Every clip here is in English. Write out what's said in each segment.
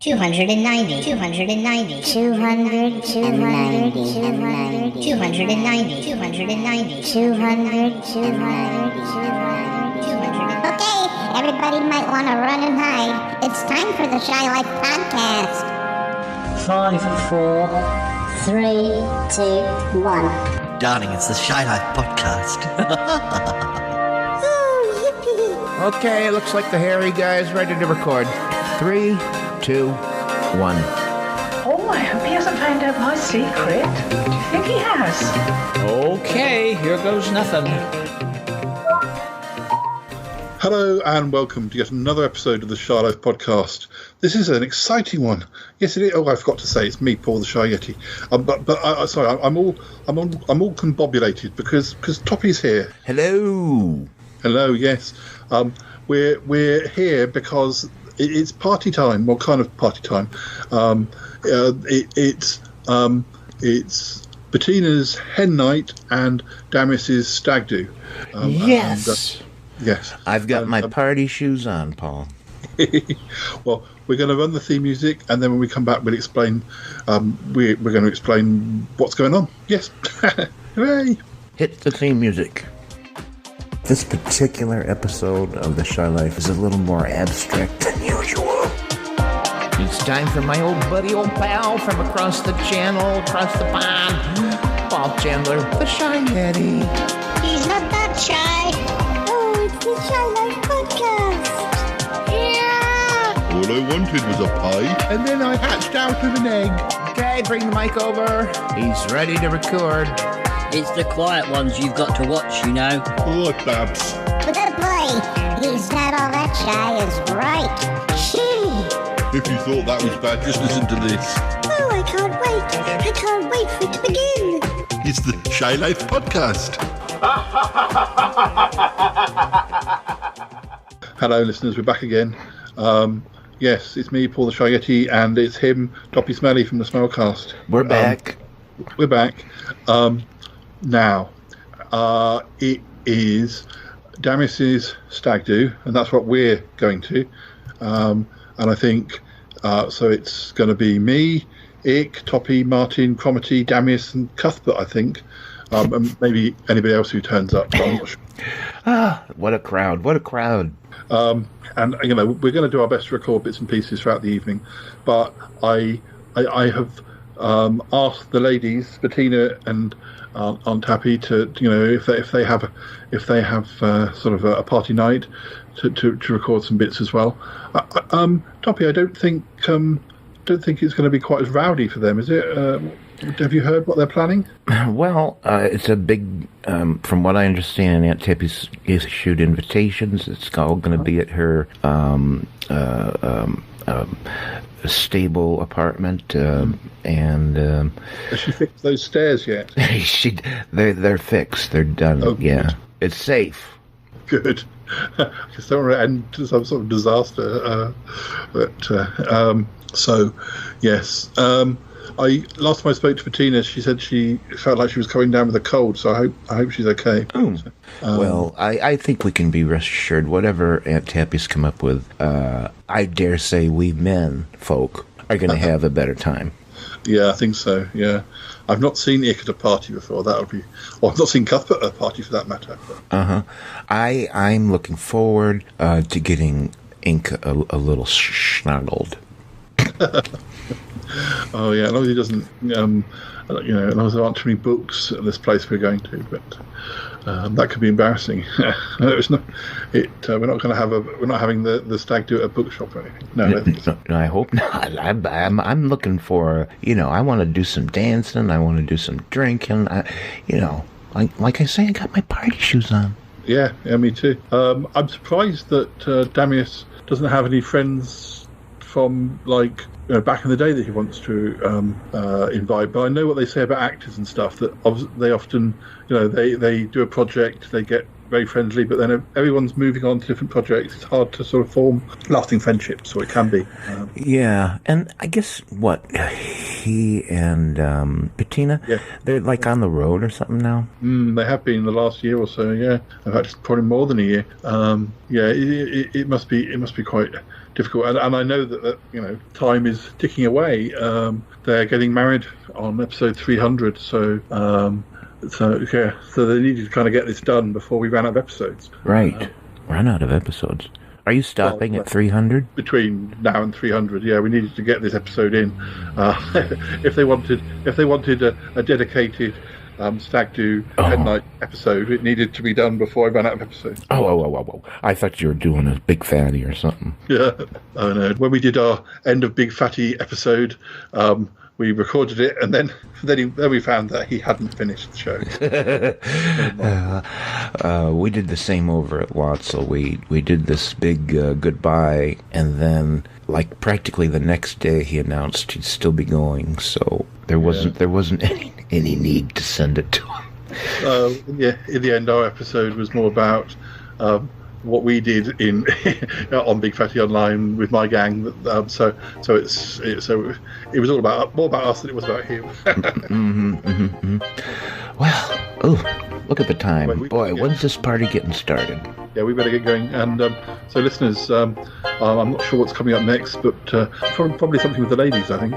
290, 290, 200, 290, 290, 290, 290, 200, 200. Okay, everybody might want to run and hide. It's time for the Shy Life podcast. 5, 4, 3, 2, 1. Darling, it's the Shy Life podcast. Oh, yippee. Okay, looks like the hairy guy is ready to record. 3, 2, 1. Oh, I hope he hasn't found out my secret. Do you think he has? Okay, here goes nothing. Hello and welcome to yet another episode of the Shy Life podcast. This is an exciting one. Yes, it is. Oh, I forgot to say it's me, Paul the Shy Yeti. Sorry, I'm all combobulated because Toppy's here. Hello. Hello, yes. We're here because it's party time. Well, kind of party time. It's Bettina's hen night and Damis's Stag-Do. Yes. Yes. I've got my party shoes on, Paul. Well, we're going to run the theme music, and then when we come back, we'll explain. We're going to explain what's going on. Yes. Hooray! Hit the theme music. This particular episode of The Shy Life is a little more abstract than usual. It's time for my old buddy, old pal from across the channel, across the pond, Paul Chandler, the Shy Yeti. He's not that shy. Oh, it's the Shy Life podcast. Yeah. All I wanted was a pie. And then I hatched out of an egg. Okay, bring the mic over. He's ready to record. It's the quiet ones you've got to watch, you know. What, Babs? But that boy, he's not all that shy as right. If you thought that was bad, just listen to this. Oh, I can't wait. I can't wait for it to begin. It's the Shy Life podcast. Hello, listeners. We're back again. Yes, it's me, Paul the Shy Yeti, and it's him, Toppy Smelly from the Smellcast. We're back. We're back. Now, it is Damis's Stag-Do, and that's what we're going to. And I think, so it's going to be me, Ick, Toppy, Martin, Cromitty, Damis, and Cuthbert, I think. And maybe anybody else who turns up, but I'm not sure. What a crowd. What a crowd. And, you know, we're going to do our best to record bits and pieces throughout the evening. But I have asked the ladies, Bettina and Aunt Happy, to, you know, if they have sort of a party night, to record some bits as well. Toppy, I don't think it's going to be quite as rowdy for them, is it? Have you heard what they're planning? Well, it's a big, from what I understand, Aunt Tippy's issued invitations. It's all going to be at her stable apartment, and Has she fixed those stairs yet? they're fixed. They're done. Oh, yeah, good. it's safe. Good. Because don't want to end to some sort of disaster. So, yes. Last time I spoke to Bettina, she said she felt like she was coming down with a cold. So I hope she's okay. Oh. Well, I think we can be rest assured. Whatever Aunt Tappy's come up with, I dare say we men folk are going to have a better time. Yeah, I think so. Yeah, I've not seen Ick at a party before. That would be. Well, I've not seen Cuthbert at a party for that matter. I'm looking forward to getting Ink a little snuggled. Oh yeah, as long as he doesn't, as long as there aren't too many books at this place we're going to, but that could be embarrassing. We're not having the Stag Do at a bookshop or anything. No, I don't think so. No, I hope not. I'm looking for, I want to do some dancing. I want to do some drinking. Like I say, I got my party shoes on. Yeah, me too. I'm surprised that Damius doesn't have any friends from back in the day that he wants to invite. But I know what they say about actors and stuff, that they often, they do a project, they get very friendly, but then everyone's moving on to different projects. It's hard to sort of form lasting friendships, or it can be. Yeah, and I guess he and Bettina, they're like on the road or something now. They have been the last year or so. Yeah, in fact, it's probably more than a year. It must be quite difficult. And I know that time is ticking away. They're getting married on episode 300, so they needed to kind of get this done before we ran out of episodes. Right, run out of episodes. Are you stopping at 300? Between now and 300, yeah, we needed to get this episode in. If they wanted a dedicated Stag-Do Night episode, it needed to be done before I ran out of episodes. Oh! I thought you were doing a Big Fatty or something. Yeah, oh no. When we did our end of Big Fatty episode, we recorded it, and then we found that he hadn't finished the show. We did the same over at Wattsel. We did this big goodbye, and then like practically the next day he announced he'd still be going. So there wasn't any need to send it to him. In the end, our episode was more about what we did on Big Fatty Online with my gang. So it was more about us than it was about him. Well, look at the time. Boy, when's this party getting started? Yeah, we better get going. And so, listeners, I'm not sure what's coming up next, but probably something with the ladies, I think.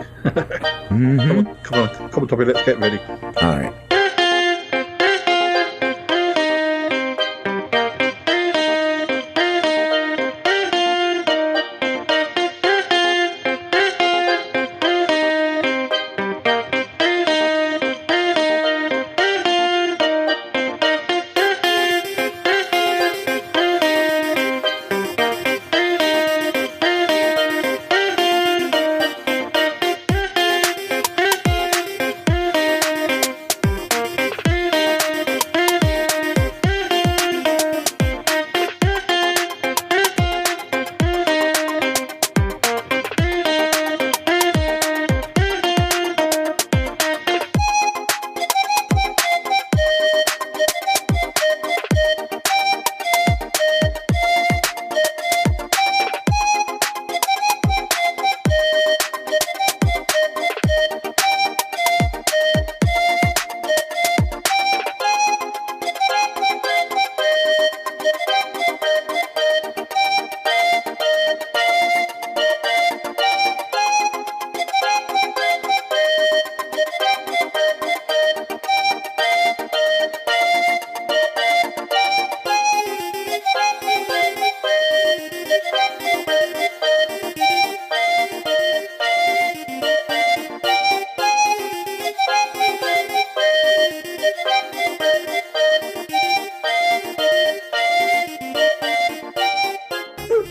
Come on, Tommy, let's get ready. All right.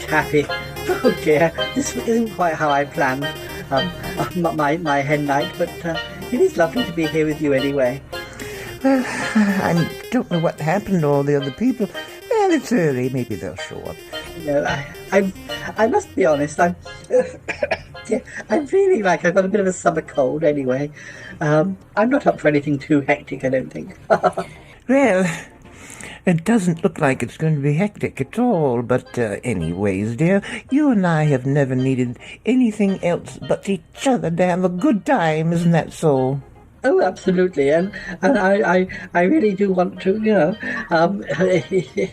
Happy. Oh dear, this isn't quite how I planned my hen night, but it is lovely to be here with you anyway. Well, I don't know what happened to all the other people. Well, it's early. Maybe they'll show up. No, I must be honest. I'm feeling like I've got a bit of a summer cold anyway. I'm not up for anything too hectic, I don't think. Well, it doesn't look like it's going to be hectic at all, but anyways, dear, you and I have never needed anything else but each other to have a good time, isn't that so? Oh, absolutely, and I really do want to,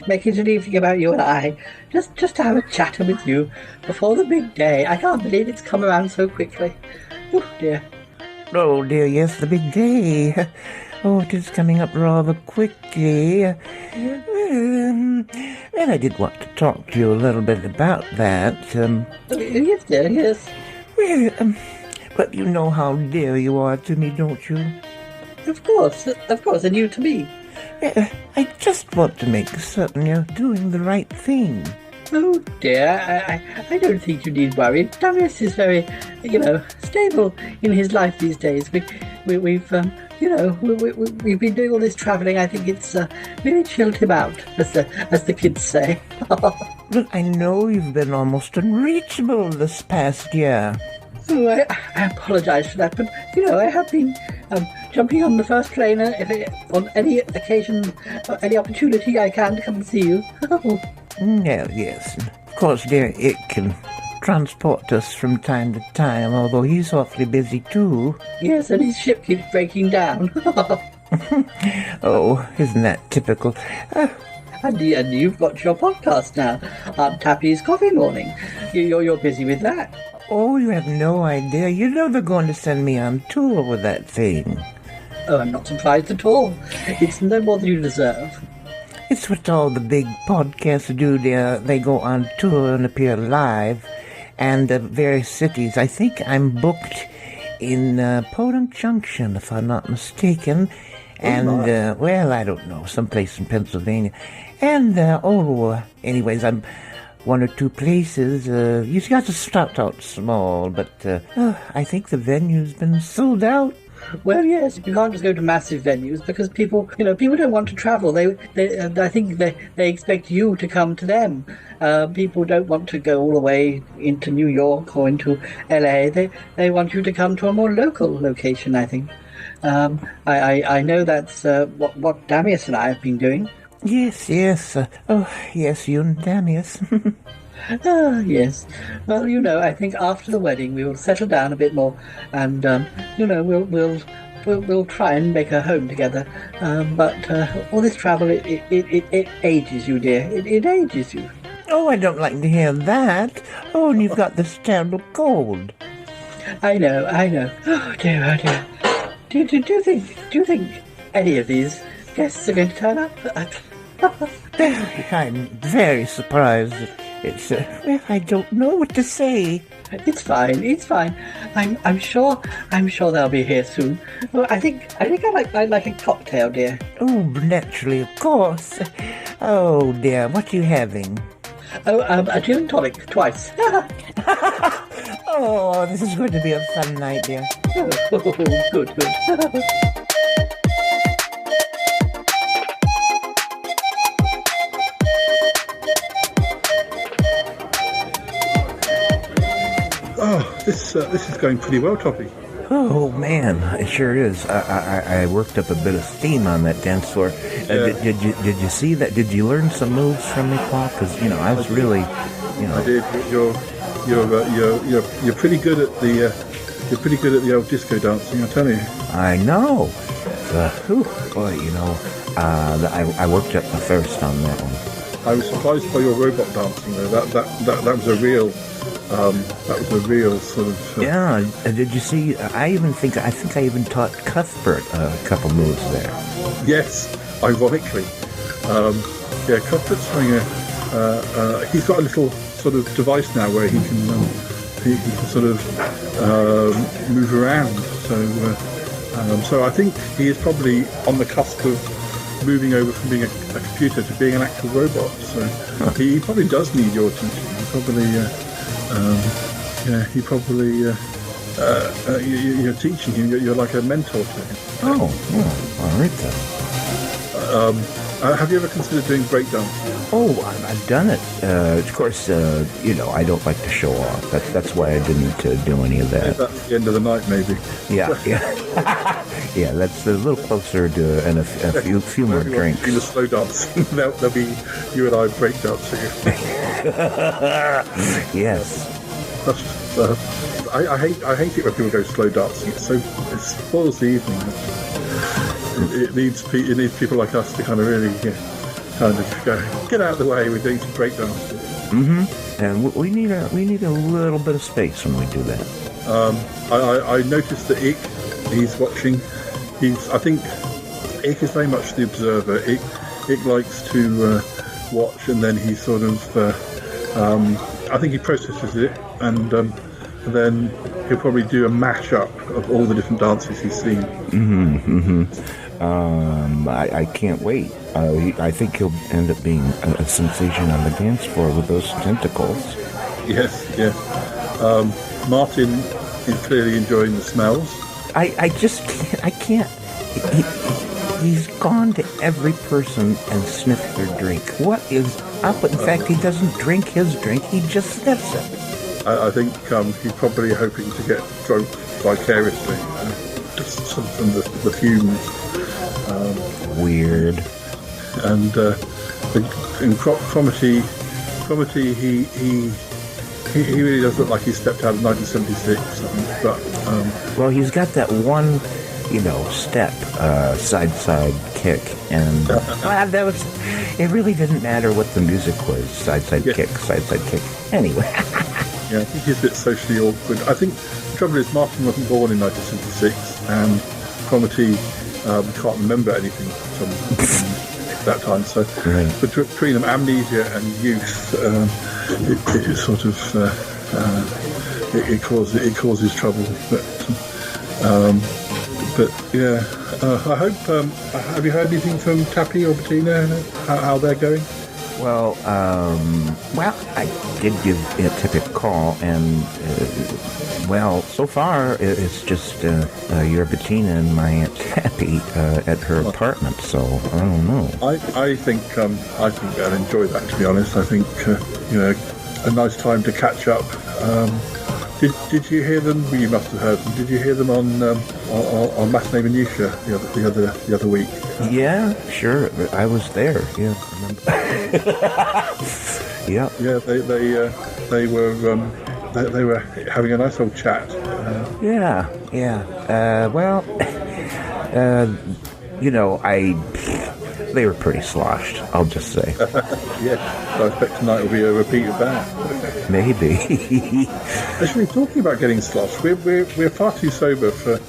make it an evening about you and I, just to have a chatter with you before the big day. I can't believe it's come around so quickly. Oh dear. Oh dear, yes, the big day. Oh, it is coming up rather quickly. Well, I did want to talk to you a little bit about that. Yes, dear, yes. Well, but you know how dear you are to me, don't you? Of course, and you to me. I just want to make certain you're doing the right thing. Oh dear, I don't think you need worry. Darius is very, stable in his life these days. We've been doing all this travelling. I think it's really chilled him out, as the kids say. Look, I know you've been almost unreachable this past year. Oh, I apologise for that, but I have been jumping on the first plane on any occasion, any opportunity I can to come and see you. Well, yes, of course, dear, it can transport us from time to time, although he's awfully busy too. Yes, and his ship keeps breaking down. Oh, isn't that typical? And you've got your podcast now, Aunt Tappy's Coffee Morning. You're busy with that. Oh, you have no idea. You know they're going to send me on tour with that thing. Oh, I'm not surprised at all. It's no more than you deserve. It's what all the big podcasts do. They go on tour and appear live, and various cities. I think I'm booked in Podunk Junction, if I'm not mistaken. And, well, I don't know, someplace in Pennsylvania. And, anyways, I'm one or two places. You got to start out small, but I think the venue's been sold out. Well, yes, you can't just go to massive venues because people don't want to travel. I think they expect you to come to them. People don't want to go all the way into New York or into LA. They want you to come to a more local location, I think. I know that's what Damius and I have been doing. Yes. Yes, you and Damius. Yes. Well, I think after the wedding we will settle down a bit more, and we'll try and make a home together. But all this travel, it ages you, dear. It ages you. Oh, I don't like to hear that. Oh, and you've got this terrible cold. I know. Oh dear. Do you think any of these guests are going to turn up? I'm very surprised. It's well, I don't know what to say. It's fine. I'm sure they'll be here soon. Well, I think I like a cocktail, dear. Oh, naturally, of course. Oh dear, what are you having? Oh, a gin and tonic twice. Oh, this is going to be a fun night, dear. Oh, good. Oh, this is going pretty well, Toppy. Oh man, it sure is. I worked up a bit of steam on that dance floor. Did you see that? Did you learn some moves from me, Paul? Because I was really, I did. You're pretty good at the old disco dancing. I tell you. I know. Boy, I worked up the thirst on that one. I was surprised by your robot dancing though. That was a real. That was a real sort of. Yeah. Did you see? I think I even taught Cuthbert a couple moves there. Yes, ironically. Cuthbert's having he's got a little sort of device now where he can sort of move around. So I think he is probably on the cusp of moving over from being a computer to being an actual robot. So he probably does need your teaching. You're teaching him. You're like a mentor to him. Oh, all right then. Have you ever considered doing breakdance? Oh, I've done it. Of course, I don't like to show off. That's why I didn't do any of that. That's the end of the night, maybe. Yeah. Yeah, that's a little closer to and a few more drinks. In the slow dance, there'll be you and I breakdancing. Yes. I hate it when people go slow dancing. It spoils the evening. It needs people like us to kind of really kind of go get out of the way. We're doing some breakdance. Mm-hmm. And we need a little bit of space when we do that. I noticed that he's watching. I think Ick is very much the observer. Ick likes to watch, and then he sort of. I think he processes it, and then he'll probably do a mash-up of all the different dances he's seen. I can't wait. I think he'll end up being a sensation on the dance floor with those tentacles. Yes. Martin is clearly enjoying the smells. I can't. He's gone to every person and sniffed their drink. What is up? In fact, he doesn't drink his drink, he just sniffs it. I think he's probably hoping to get drunk vicariously, just from the fumes. Weird. And in Cromitty, he really does look like he stepped out of 1976. But well, he's got that one step, side kick, and that was. It really didn't matter what the music was. Side kick, side kick. Anyway. Yeah, I think he's a bit socially awkward. I think the trouble is Martin wasn't born in 1976, and Cromarty can't remember anything from that time. So between them, amnesia and youth, it sort of it causes trouble. But yeah, I hope. Have you heard anything from Tappy or Bettina? How they're going? Well, I did give Tippy a call, and so far it's just your Bettina and my Aunt Tappy at her apartment. So I don't know. I think they'll enjoy that. To be honest, I think a nice time to catch up. Did you hear them? Well, you must have heard them. Did you hear them on Matinee Minutia the other week? Yeah, sure. I was there. Yeah, I remember. Yeah. Yeah, they were having a nice old chat. Yeah. They were pretty sloshed, I'll just say. Yes, so I expect tonight will be a repeat of that. Maybe. Actually, talking about getting sloshed, we're far too sober for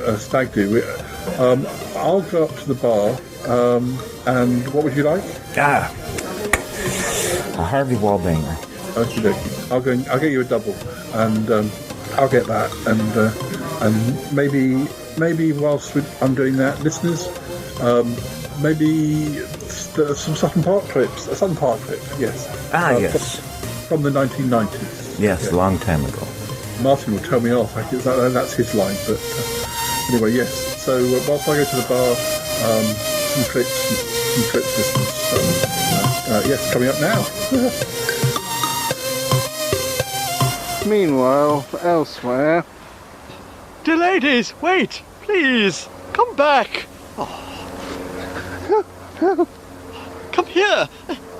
a stag do. I'll go up to the bar, and what would you like? A Harvey Wallbanger. Okay, I'll get you a double, and I'll get that, and maybe whilst I'm doing that, listeners, maybe some Sutton Park clips. A Sutton Park clip, yes. Yes. From the 1990s. Yes, a long time ago. Martin will tell me off. That's his line. But anyway, yes. So whilst I go to the bar, some clips, listeners. Yes, coming up now. Meanwhile, elsewhere. Dear ladies, wait, please, come back. Come here.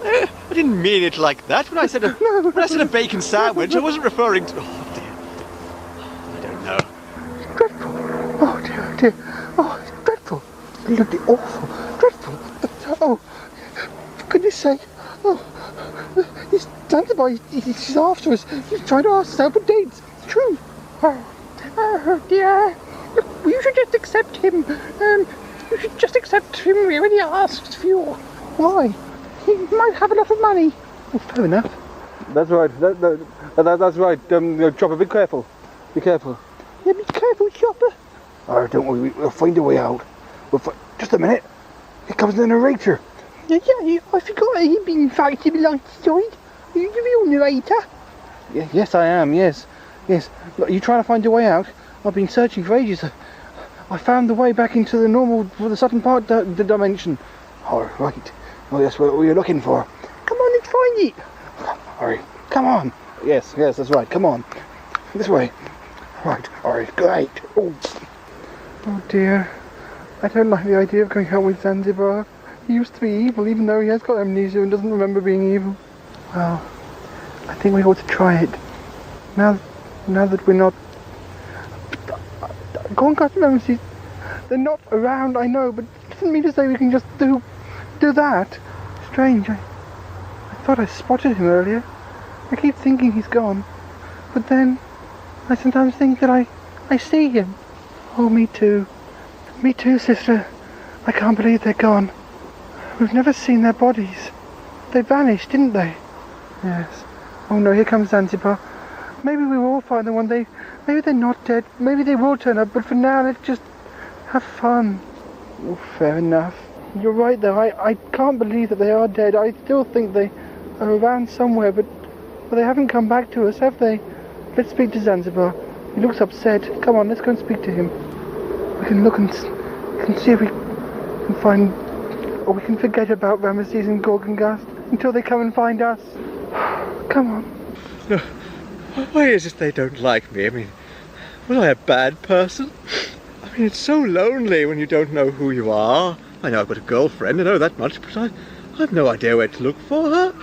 I didn't mean it like that. When I said a bacon sandwich, I wasn't referring to. Oh dear. I don't know. Dreadful. Oh dear. Oh, it's dreadful. Bloody awful. Dreadful. Oh, for goodness sake. Oh, he's Zanzibar. He's after us. He's trying to ask us out for dates. It's true. Oh dear. Look, you should just accept him. You should just accept him when he asks for you. Why? He might have a lot of money. Well, fair enough. That's right. That's right. Chopper, be careful. Be careful. Yeah, be careful, Chopper. Oh, don't worry. We'll find a way out. Just a minute. Here comes the narrator. Yeah, I forgot he'd been invited alongside. Are you the real narrator? Yeah, yes, I am. Yes. Look, are you trying to find your way out? I've been searching for ages. I found the way back into the normal, for the Sutton Park dimension. Oh, right. Oh, that's what we were looking for. Come on, let's find it. Alright, come on. Yes, that's right. Come on. This way. Right, alright, great. Oh dear. I don't like the idea of going out with Zanzibar. He used to be evil, even though he has got amnesia and doesn't remember being evil. Well, I think we ought to try it. Now that we're not... Go on, customer MCs. They're not around, I know, but it doesn't mean to say we can just do that. Strange. I thought I spotted him earlier. I keep thinking he's gone. But then, I sometimes think that I see him. Oh, me too. Me too, sister. I can't believe they're gone. We've never seen their bodies. They vanished, didn't they? Yes. Oh no, here comes Zanzibar. Maybe we will find them one day. Maybe they're not dead. Maybe they will turn up. But for now, let's just have fun. Oh, fair enough. You're right though. I can't believe that they are dead. I still think they are around somewhere, but they haven't come back to us, have they? Let's speak to Zanzibar. He looks upset. Come on, let's go and speak to him. We can look and see if we can find, or we can forget about Ramesses and Gorgongast until they come and find us. Come on. No. Why is it they don't like me? I mean, was I a bad person? I mean, it's so lonely when you don't know who you are. I know I've got a girlfriend, I know that much, but I've no idea where to look for her.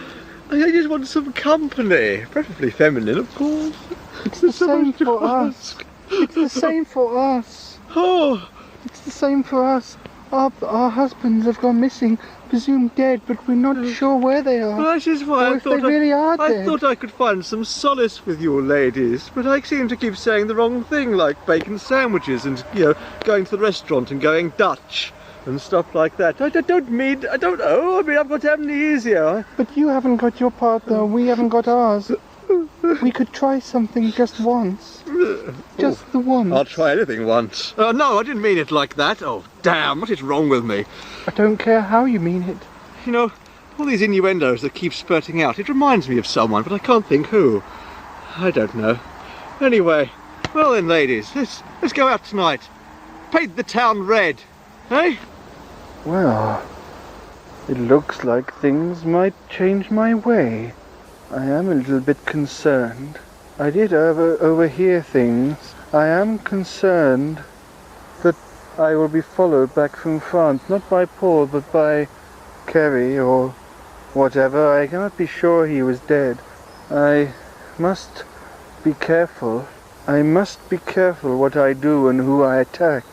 I just want some company, preferably feminine, of course. It's the same for us. It's the same for us. Oh, It's the same for us. Our husbands have gone missing, presumed dead, but we're not sure where they are. that is why Or I if thought they really are I dead. thought I could find some solace with you ladies, but I seem to keep saying the wrong thing, like bacon sandwiches and, going to the restaurant and going Dutch and stuff like that. I don't know. I mean, I've got amnesia. But you haven't got your part, though. We haven't got ours. We could try something just once. Just the once. I'll try anything once. No, I didn't mean it like that. Oh, damn, what is wrong with me? I don't care how you mean it. You know, all these innuendos that keep spurting out, it reminds me of someone, but I can't think who. I don't know. Anyway, well then, ladies, let's go out tonight. Paint the town red, eh? Well, it looks like things might change my way. I am a little bit concerned. I did overhear things. I am concerned that I will be followed back from France, not by Paul, but by Kerry or whatever. I cannot be sure he was dead. I must be careful. I must be careful what I do and who I attack.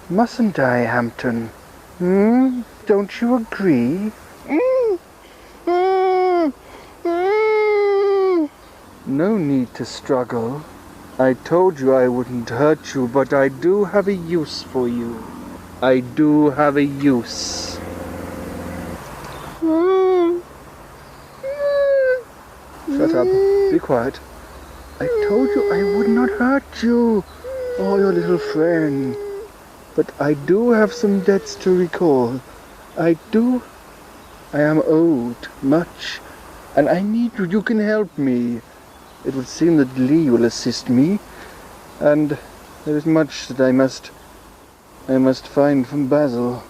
Mustn't I, Hampton? Don't you agree? No need to struggle. I told you I wouldn't hurt you, but I do have a use for you. I do have a use. Shut up. Be quiet. I told you I would not hurt you. Oh, your little friend. But I do have some debts to recall. I am owed much, and I need you. You can help me. It would seem that Lee will assist me, and there is much that I must find from Basil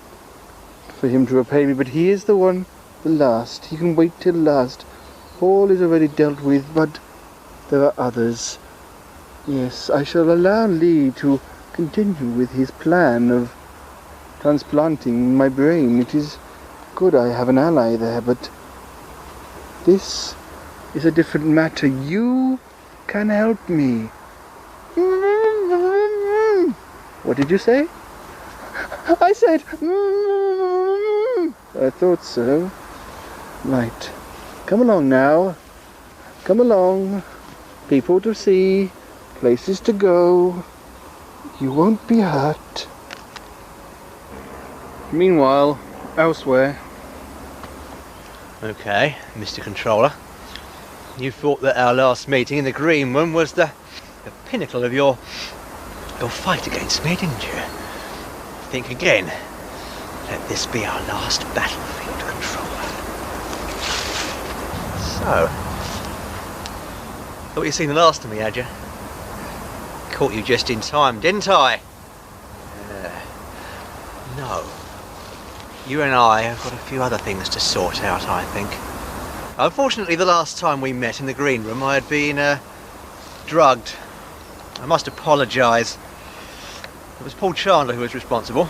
for him to repay me. But he is the one, the last. He can wait till last. Paul is already dealt with, but there are others. Yes, I shall allow Lee to continue with his plan of transplanting my brain. It is good I have an ally there, but this is a different matter. You can help me. What did you say? I said, I thought so. Right. Come along now. Come along. People to see. Places to go. You won't be hurt. Meanwhile, elsewhere. Okay, Mr. Controller. You thought that our last meeting in the green room was the pinnacle of your fight against me, didn't you? Think again. Let this be our last battlefield, Controller. So, thought you'd seen the last of me, had you? Caught you just in time, didn't I? No. You and I have got a few other things to sort out, I think. Unfortunately, the last time we met in the green room, I had been, drugged. I must apologise. It was Paul Chandler who was responsible.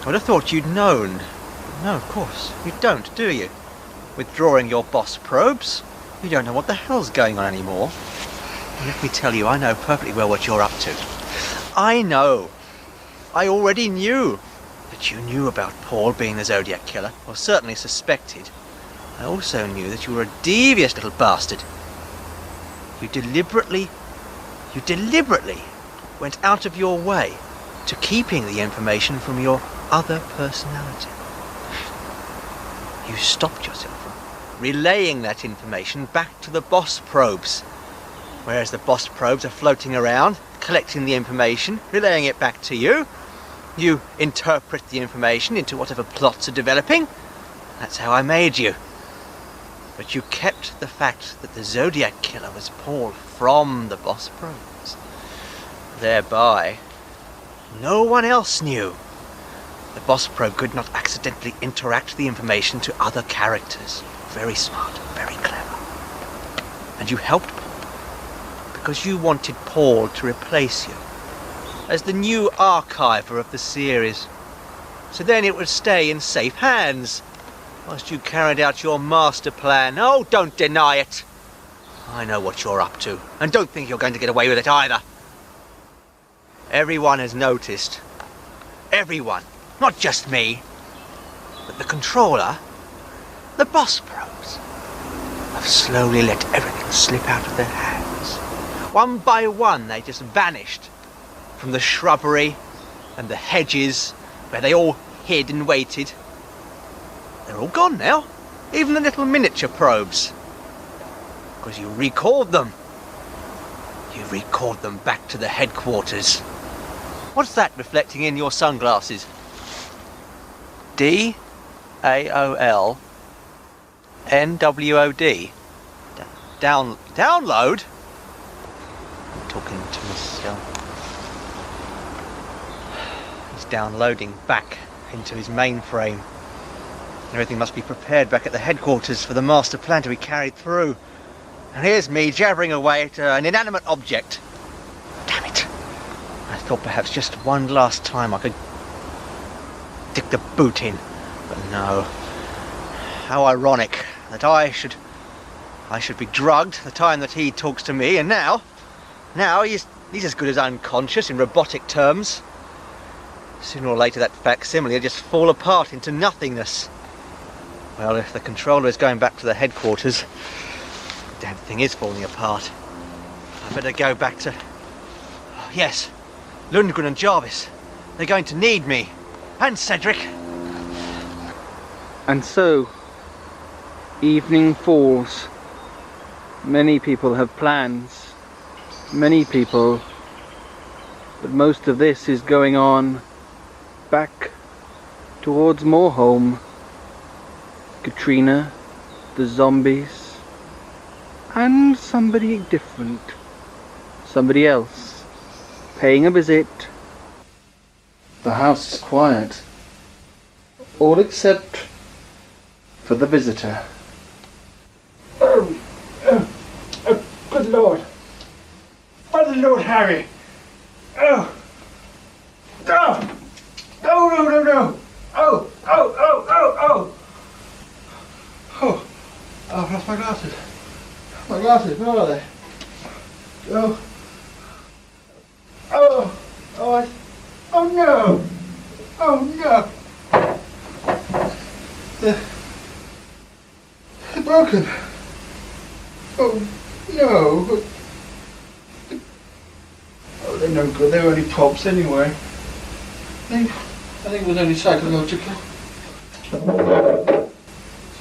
I'd have thought you'd known. But no, of course, you don't, do you? Withdrawing your boss probes, you don't know what the hell's going on anymore. And let me tell you, I know perfectly well what you're up to. I know. I already knew that you knew about Paul being the Zodiac Killer, or certainly suspected. I also knew that you were a devious little bastard. You deliberately went out of your way to keeping the information from your other personality. You stopped yourself from relaying that information back to the boss probes. Whereas the boss probes are floating around, collecting the information, relaying it back to you. You interpret the information into whatever plots are developing. That's how I made you. But you kept the fact that the Zodiac Killer was Paul from the boss probes. Thereby, no one else knew. The boss probe could not accidentally interact the information to other characters. Very smart, very clever. And you helped Paul because you wanted Paul to replace you as the new archiver of the series. So then it would stay in safe hands whilst you carried out your master plan. Oh, don't deny it. I know what you're up to, and don't think you're going to get away with it either. Everyone has noticed. Everyone. Not just me. But the controller, the boss probes, have slowly let everything slip out of their hands. One by one, they just vanished from the shrubbery and the hedges where they all hid and waited. They're all gone now. Even the little miniature probes. Because you recalled them. You recalled them back to the headquarters. What's that reflecting in your sunglasses? DAOLNWOD. Download? I'm talking to myself. He's downloading back into his mainframe. Everything must be prepared back at the headquarters for the master plan to be carried through. And here's me jabbering away at an inanimate object. Damn it. I thought perhaps just one last time I could stick the boot in. But no. How ironic that I should be drugged the time that he talks to me, and now he's as good as unconscious in robotic terms. Sooner or later that facsimile will just fall apart into nothingness. Well, if the controller is going back to the headquarters, the damn thing is falling apart. I better go back to... Oh, yes, Lundgren and Jarvis. They're going to need me. And Cedric. And so, evening falls. Many people have plans. Many people. But most of this is going on back towards more home. Katrina, the zombies, and somebody different. Somebody else. Paying a visit. The house is quiet. All except for the visitor. Oh, good Lord. By the Lord Harry. Oh. No. No, no, no, no. Oh. Oh, I've lost my glasses. My glasses, where are they? Oh. Oh. Oh, oh no. Oh no. They're broken. Oh no. Oh, they're no good. They're only props anyway. I think it was only psychological.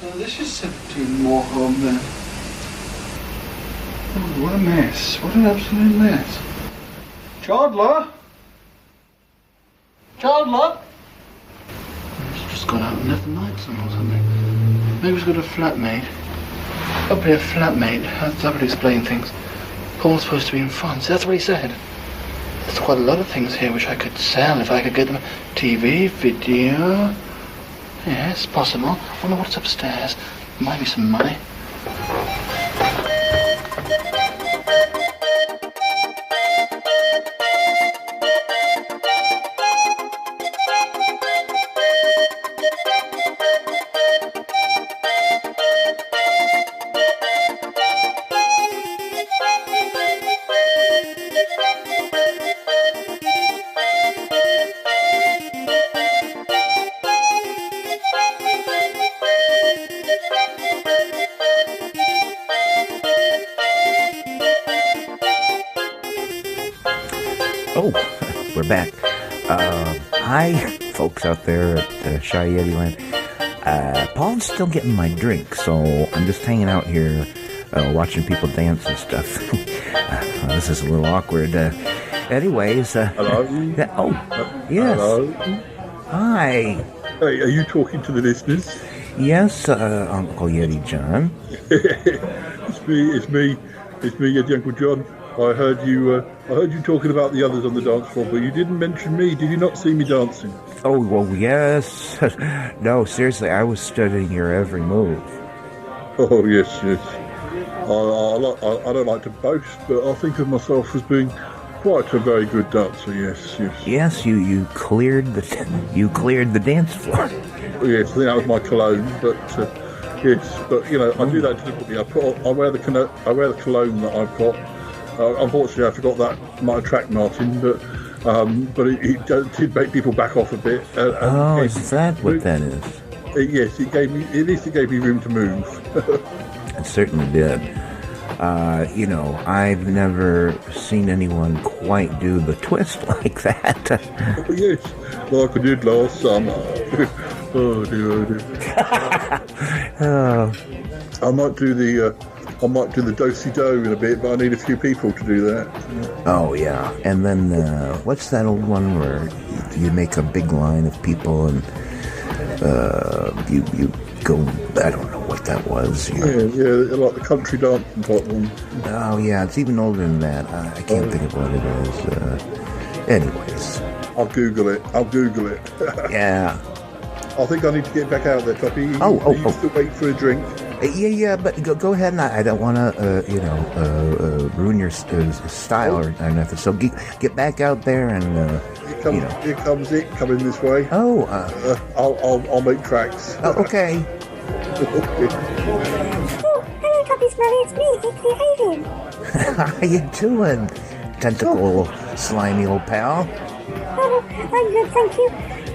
So this is 17 more home then. Oh, what a mess. What an absolute mess. Chandler? Chandler? He's just gone out and left the lights on or something. Maybe he's got a flatmate. Probably a flatmate. That's how to explain things. Paul's supposed to be in France. That's what he said. There's quite a lot of things here which I could sell if I could get them. TV, video. Yes, possible. I wonder what's upstairs. Might be some money. Oh, we're back. Hi, folks out there at Shy Yeti Land. Paul's still getting my drink, so I'm just hanging out here watching people dance and stuff. This is a little awkward. Anyways. Hello? Oh, yes. Hello? Hi. Hey, are you talking to the listeners? Yes, Uncle Yeti John. It's me, Yeti Uncle John. I heard you talking about the others on the dance floor, but you didn't mention me. Did you not see me dancing? Oh, well, yes. No, seriously, I was studying your every move. Oh, yes. I don't like to boast, but I think of myself as being quite a very good dancer. Yes. Yes, you cleared the dance floor. Yes, I think that was my cologne, but yes, but I do that deliberately. I wear the cologne that I've got. Unfortunately, I forgot that might attract Martin, but but it did make people back off a bit. Is that what that is? Yes, it gave me. At least it gave me room to move. It certainly did. I've never seen anyone quite do the twist like that. Oh, yes, like I did last summer. Oh dear. I might do the do-si-do in a bit, but I need a few people to do that. Oh yeah, and then what's that old one where you make a big line of people and you go? I don't know what that was. Yeah, like the country dancing type one. Oh yeah, it's even older than that. I can't think of what it is. Anyways, I'll Google it. Yeah. I think I need to get back out there, Toppy. You still wait for a drink? Yeah, but go ahead, and I don't want to, ruin your style or nothing. So get back out there and, Here comes it coming this way. Oh, I'll make tracks. Oh, okay. Oh, hello, Toppy Smelly. It's me, the alien. How you doing, tentacle, slimy old pal? Oh, I'm good, thank you.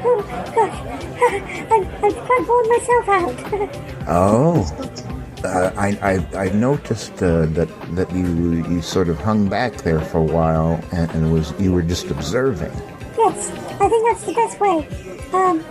Oh, gosh. I've quite worn myself out. Oh, I noticed that you sort of hung back there for a while, and you were just observing. Yes, I think that's the best way. Then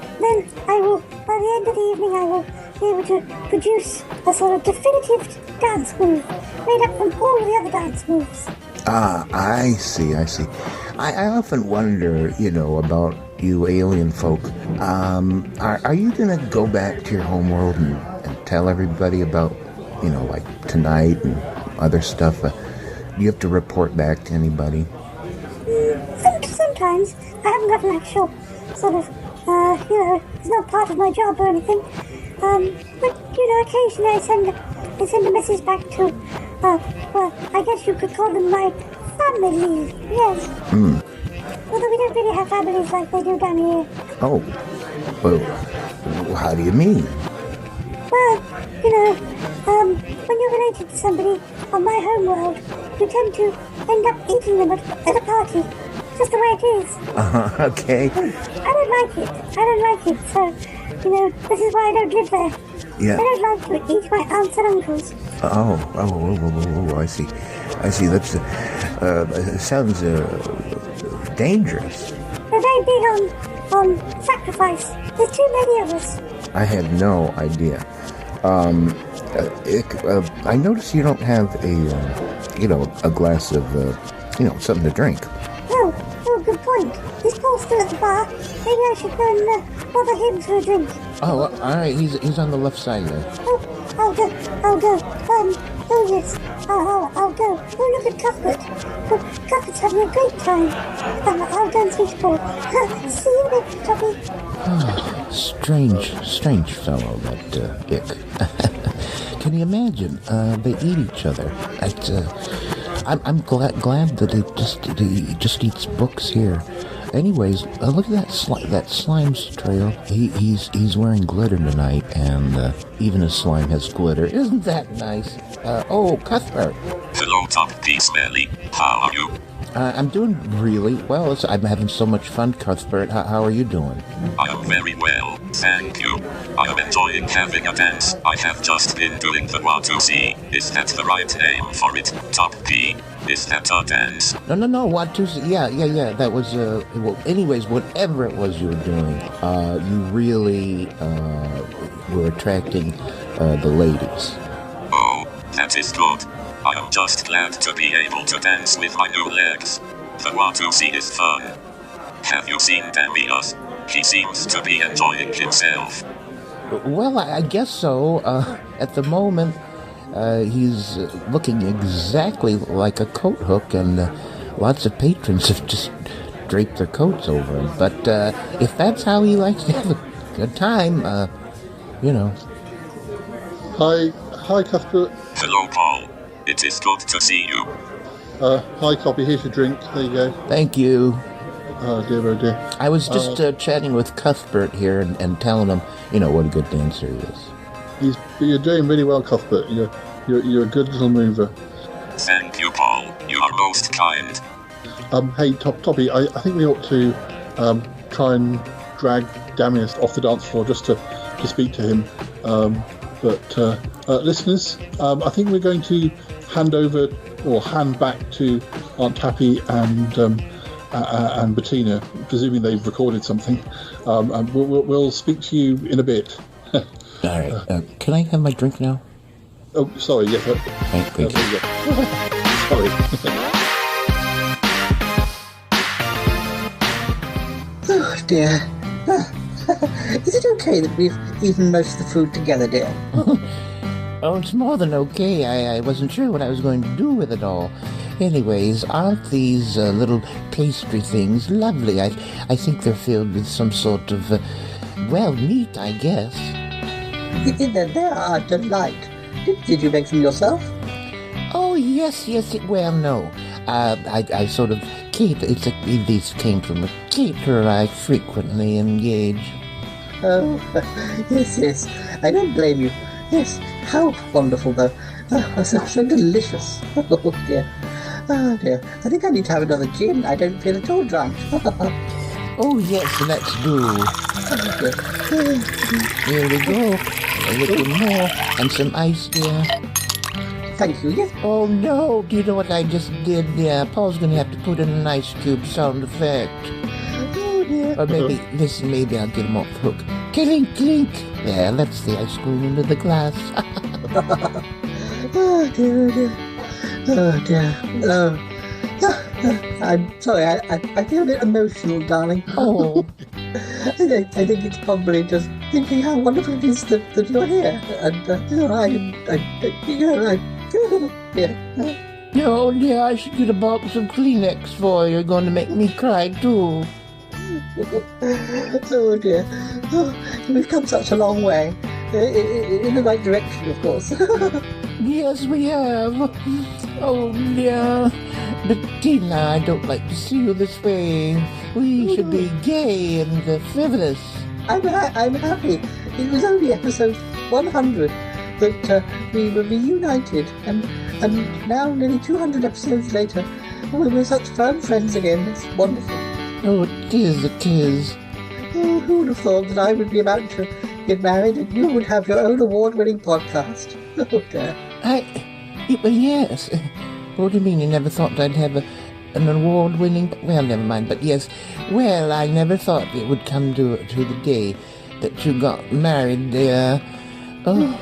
I will, by the end of the evening, I will be able to produce a sort of definitive dance move, made up from all the other dance moves. Ah, I see. I often wonder, about you alien folk. Are you gonna go back to your homeworld and tell everybody about, like tonight and other stuff? Do you have to report back to anybody? Sometimes I haven't got an actual sort of, it's not part of my job or anything. But occasionally I send a message back to, well, I guess you could call them my family. Yes. Although we don't really have families like they do down here. Oh, well, how do you mean? Well, when you're related to somebody on my homeworld, you tend to end up eating them at a party. Just the way it is. Okay. I don't like it. So, this is why I don't live there. Yeah. I don't like to eat my aunts and uncles. Oh, I see. That's, it sounds, dangerous. They're very big on sacrifice. There's too many of us. I had no idea. I notice you don't have a glass of, something to drink. Oh, good point. Is Paul still at the bar? Maybe I should go and bother him for a drink. Oh, all right. He's on the left side there. Oh, I'll go. Oh yes. I'll go. Oh, look at Cuthbert. Oh, Cuthbert's having a great time. I'll go and speak to Paul. See you later, Toppy. Strange fellow, that Ick. Can you imagine? They eat each other. I'm glad that he just eats books here. Anyways, look at that slime's trail. He's wearing glitter tonight, and even his slime has glitter. Isn't that nice? Cuthbert. Hello, Top P. Smelly. How are you? I'm doing really well. I'm having so much fun, Cuthbert. How are you doing? I am very well, thank you. I am enjoying having a dance. I have just been doing the Watusi. Is that the right name for it, Top P? Is that a dance? No, Watusi. Yeah. That was, well, anyways, whatever it was you were doing, you really, were attracting, the ladies. Oh, that is good. I am just glad to be able to dance with my new legs. The Watusi is fun. Have you seen Damias? He seems to be enjoying himself. Well, I guess so. At the moment, he's looking exactly like a coat hook, and lots of patrons have just draped their coats over him. But if that's how he likes to have a good time, Hi, Cuthbert. Hello, Paul. It is good to see you. Hi, Toppy. Here's your drink. There you go. Thank you. Oh dear. I was just chatting with Cuthbert here and telling him, what a good dancer he is. You're doing really well, Cuthbert. You're a good little mover. Thank you, Paul. You are most kind. Hey, Toppy, I think we ought to try and drag Damius off the dance floor just to speak to him. But listeners, I think we're going to hand back to Aunt Tappy and Bettina, presuming they've recorded something. And we'll speak to you in a bit. All right. Can I have my drink now? Oh, sorry. Yes. Thank you. Sorry. Oh dear. Is it okay that we've eaten most of the food together, dear? Oh, it's more than okay. I wasn't sure what I was going to do with it all. Anyways, aren't these little pastry things lovely? I think they're filled with some sort of, meat, I guess. They are a delight. Did you make them yourself? Oh, yes. No. I sort of cater. These came from a caterer I frequently engage. Oh, yes. I don't blame you. Yes, how wonderful, though. Oh, so delicious. Oh, dear. I think I need to have another gin. I don't feel at all drunk. Oh, yes, let's do. Here we go. A little more. And some ice, dear. Thank you, yes. Oh, no. Do you know what I just did there? Paul's going to have to put in an ice cube sound effect. Oh, dear. Or maybe I'll get him off the hook. Clink, clink. There, that's the ice cream into the glass. Oh, dear. Oh, dear. I'm sorry, I feel a bit emotional, darling. Oh. I think it's probably just thinking how wonderful it is that you're here. And, yeah. Oh, dear, I should get a box of Kleenex for you. You're going to make me cry, too. Oh, dear. Oh, we've come such a long way. In the right direction, of course. Yes, we have. Oh, dear. Bettina, I don't like to see you this way. We should be gay and frivolous. I'm happy. It was only episode 100 that we were reunited, and now, nearly 200 episodes later, we're such firm friends again. It's wonderful. Oh, it is. Oh, who would have thought that I would be about to get married and you would have your own award-winning podcast? Oh, dear. Well, yes. What do you mean you never thought I'd have an award-winning... Well, never mind, but yes. Well, I never thought it would come to the day that you got married, dear. Oh.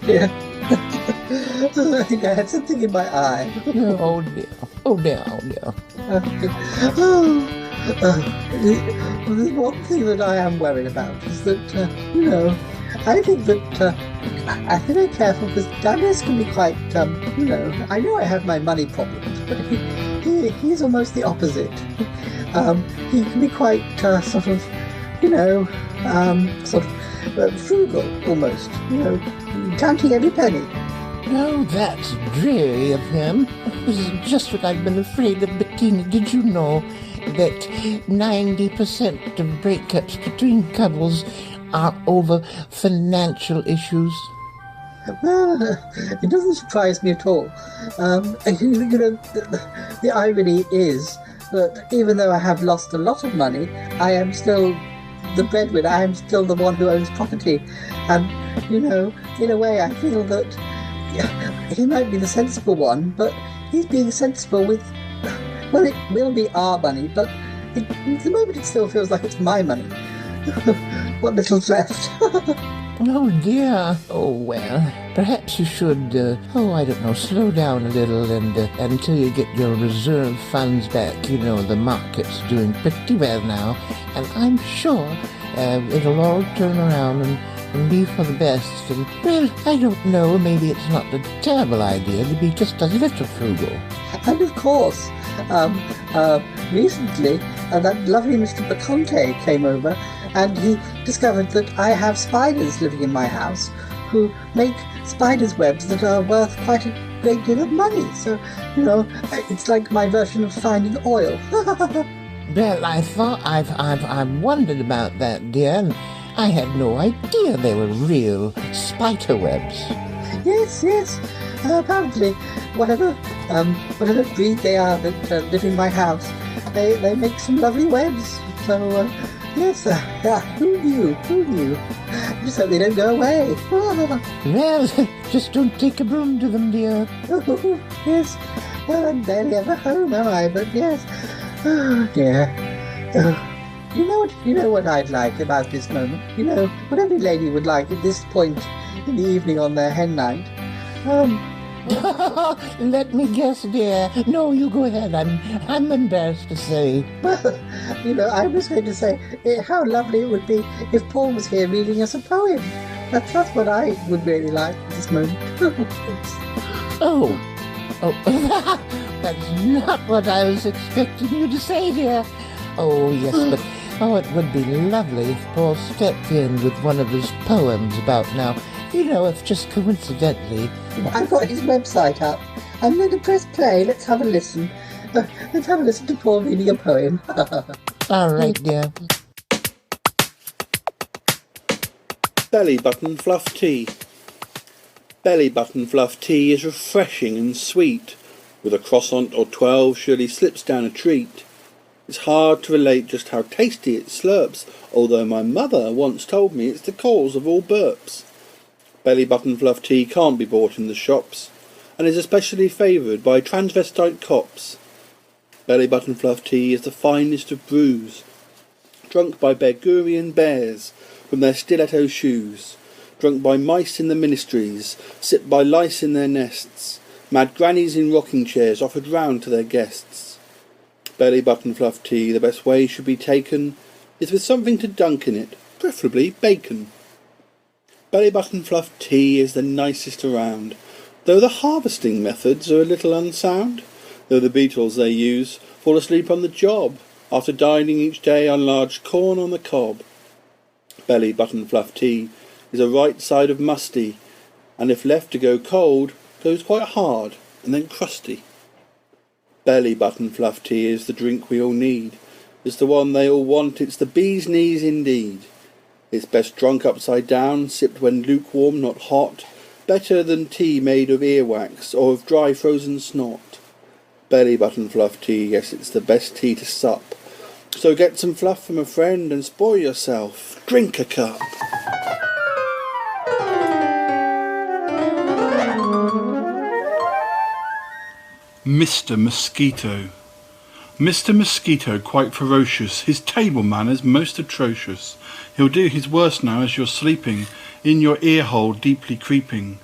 Yeah. I think I had something in my eye. Oh, dear. There's one thing that I am worried about is that, I think that I have to be very careful because Damius can be quite, I know I have my money problems, but he's almost the opposite. He can be quite frugal almost, counting every penny. Oh, that's dreary of him. This is just what I've been afraid of, Bettina. Did you know that 90% of breakups between couples are over financial issues? Well, it doesn't surprise me at all. The irony is that even though I have lost a lot of money, I am still the breadwinner. I am still the one who owns property. And, in a way, I feel that he might be the sensible one, but he's being sensible with, well, it will be our money, but at the moment it still feels like it's my money. What little's left. Oh, dear. Oh, well, perhaps you should, slow down a little and until you get your reserve funds back. The market's doing pretty well now, and I'm sure it'll all turn around and be for the best. And, well, I don't know, maybe it's not a terrible idea to be just a little frugal. And of course, recently, that lovely Mr. Baconte came over, and he discovered that I have spiders living in my house who make spiders' webs that are worth quite a great deal of money. So, it's like my version of finding oil. Well, I've wondered about that, dear, and I had no idea they were real spider webs. Yes. Apparently, whatever whatever breed they are that live in my house, they make some lovely webs. So, yes, who knew? Who knew? Just hope they don't go away. Well, just don't take a broom to them, dear. Oh, yes. Well, I'm barely ever home, am I? But yes. Oh, dear. Oh. You know what I'd like about this moment? You know, what every lady would like at this point in the evening on their hen night. Let me guess, dear. No, you go ahead. I'm embarrassed to say. Well, I was going to say how lovely it would be if Paul was here reading us a poem. That's what I would really like at this moment. Oh, that's not what I was expecting you to say, dear. Oh, yes, but it would be lovely if Paul stepped in with one of his poems about now. If just coincidentally. I've got his website up. I'm going to press play. Let's have a listen. Let's have a listen to Paul reading a poem. All right, dear. Belly button fluff tea. Belly button fluff tea is refreshing and sweet. With a croissant or 12 surely slips down a treat. It's hard to relate just how tasty it slurps, although my mother once told me it's the cause of all burps. Belly button fluff tea can't be bought in the shops, and is especially favoured by transvestite cops. Belly button fluff tea is the finest of brews, drunk by Burgurian bears from their stiletto shoes, drunk by mice in the ministries, sipped by lice in their nests, mad grannies in rocking chairs offered round to their guests. Belly button fluff tea, the best way should be taken is with something to dunk in it, preferably bacon. Belly button fluff tea is the nicest around, though the harvesting methods are a little unsound, though the beetles they use fall asleep on the job after dining each day on large corn on the cob. Belly button fluff tea is a right side of musty, and if left to go cold, goes quite hard and then crusty. Belly button fluff tea is the drink we all need. It's the one they all want, it's the bee's knees indeed. It's best drunk upside down, sipped when lukewarm, not hot. Better than tea made of earwax or of dry frozen snot. Belly button fluff tea, yes, it's the best tea to sup. So get some fluff from a friend and spoil yourself. Drink a cup. Mr. Mosquito. Mr. Mosquito quite ferocious, his table manners most atrocious. He'll do his worst now as you're sleeping, in your ear hole deeply creeping.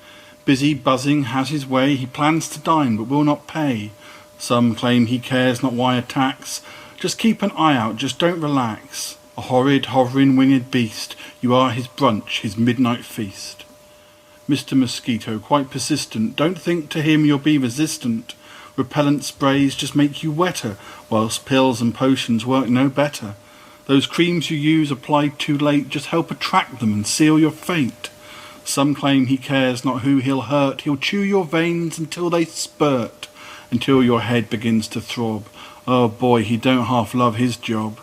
Busy buzzing has his way, he plans to dine but will not pay. Some claim he cares not why attacks, just keep an eye out, just don't relax. A horrid, hovering, winged beast, you are his brunch, his midnight feast. Mr. Mosquito quite persistent, don't think to him you'll be resistant. Repellent sprays just make you wetter, whilst pills and potions work no better. Those creams you use applied too late just help attract them and seal your fate. Some claim he cares not who he'll hurt, he'll chew your veins until they spurt, until your head begins to throb. Oh boy, he don't half love his job.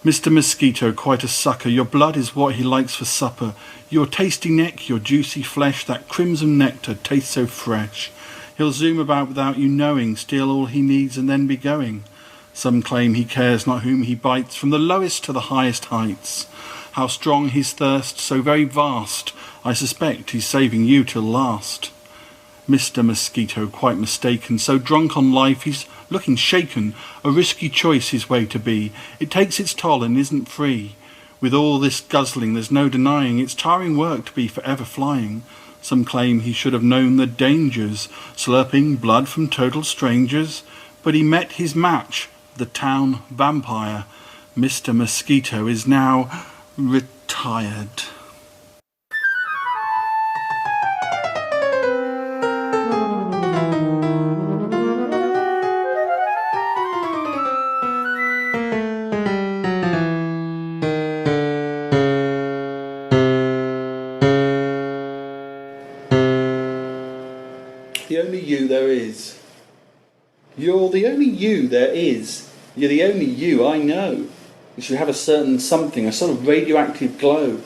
Mr. Mosquito quite a sucker, your blood is what he likes for supper. Your tasty neck, your juicy flesh, that crimson nectar tastes so fresh. He'll zoom about without you knowing, steal all he needs and then be going. Some claim he cares not whom he bites, from the lowest to the highest heights. How strong his thirst, so very vast, I suspect he's saving you till last. Mr. Mosquito quite mistaken, so drunk on life he's looking shaken. A risky choice his way to be, it takes its toll and isn't free. With all this guzzling there's no denying, it's tiring work to be forever flying. Some claim he should have known the dangers, slurping blood from total strangers. But he met his match, the town vampire. Mr. Mosquito is now retired. The only you there is. You're the only you there is. You're the only you I know. You should have a certain something, a sort of radioactive glow.